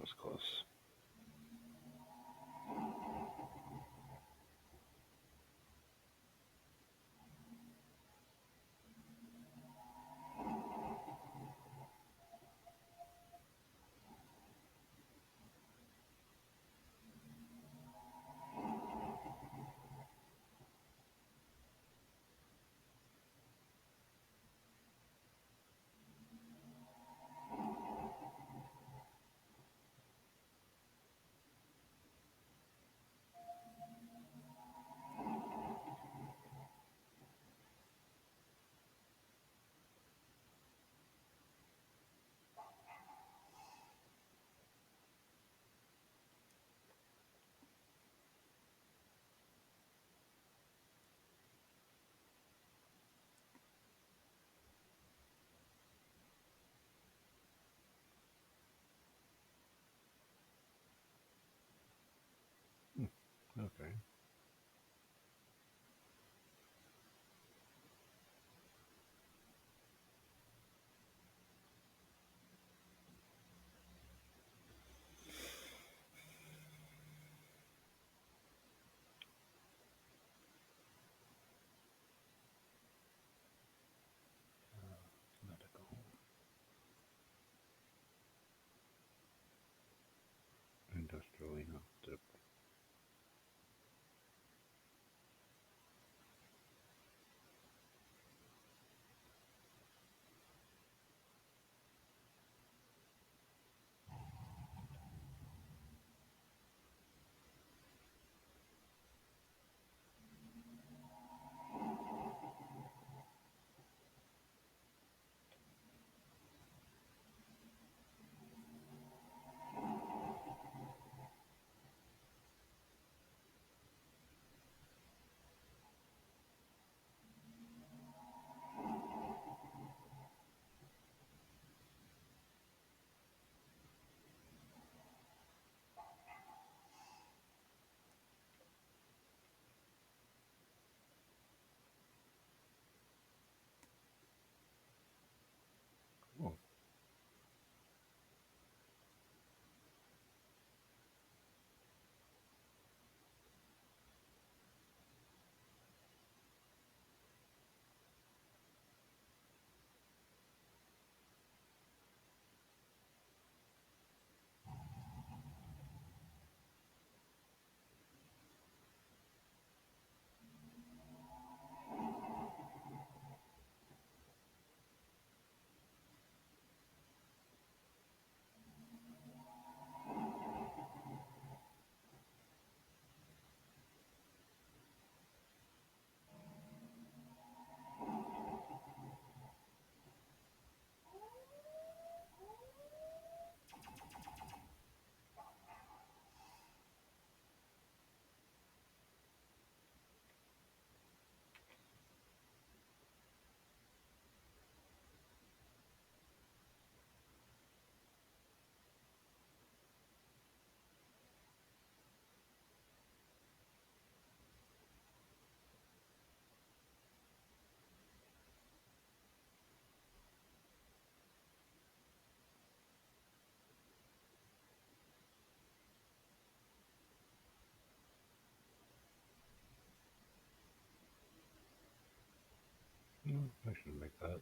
that was close. Hmm. Okay. Medical. Industrial, dip. Oh, I should make that.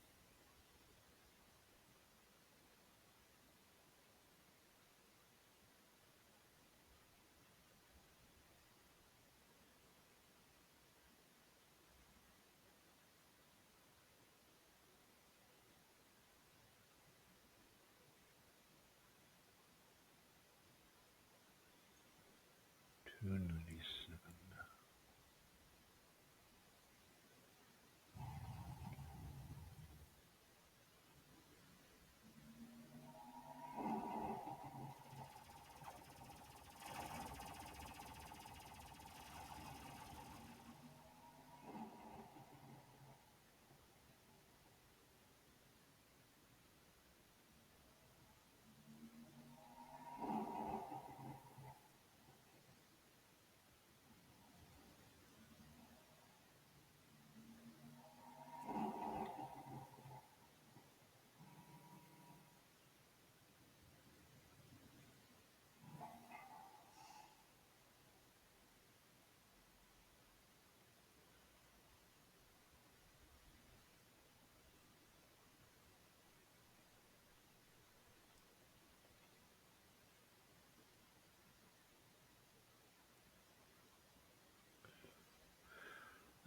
297.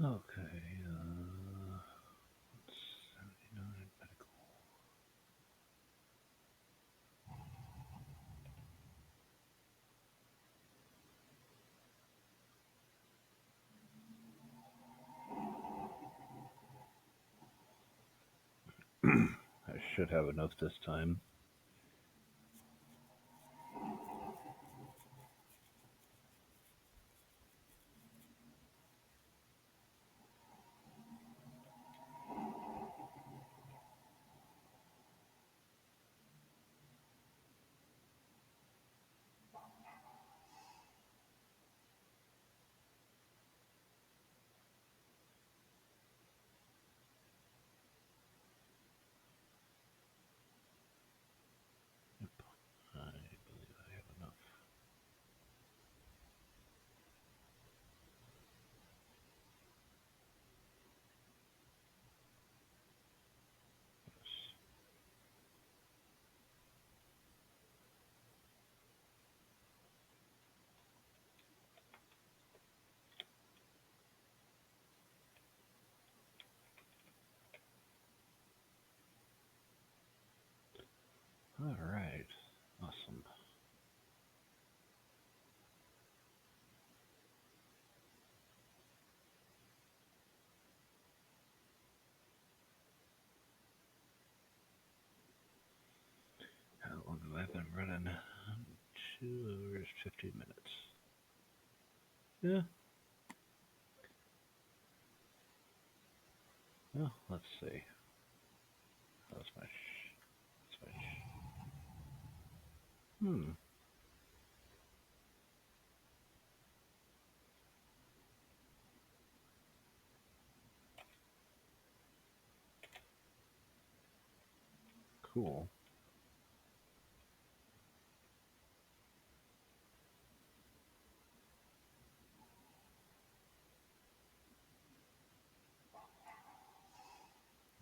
Okay, 79 medical. I should have enough this time. Yep, I believe I have enough. Yes. All right. Awesome. How long have I been running? 2 hours, 15 minutes. Yeah. Well, let's see. How's my switch? Hmm. Cool.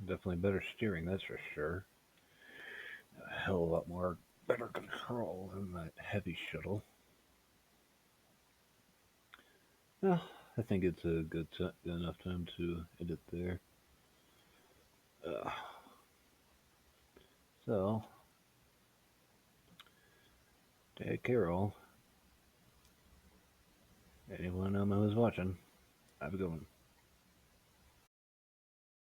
Definitely better steering, that's for sure. A hell of a lot more better control than that heavy shuttle. Well, I think it's a good enough time to end it there. Uh, so, take care, all. Anyone who's watching, have a good one.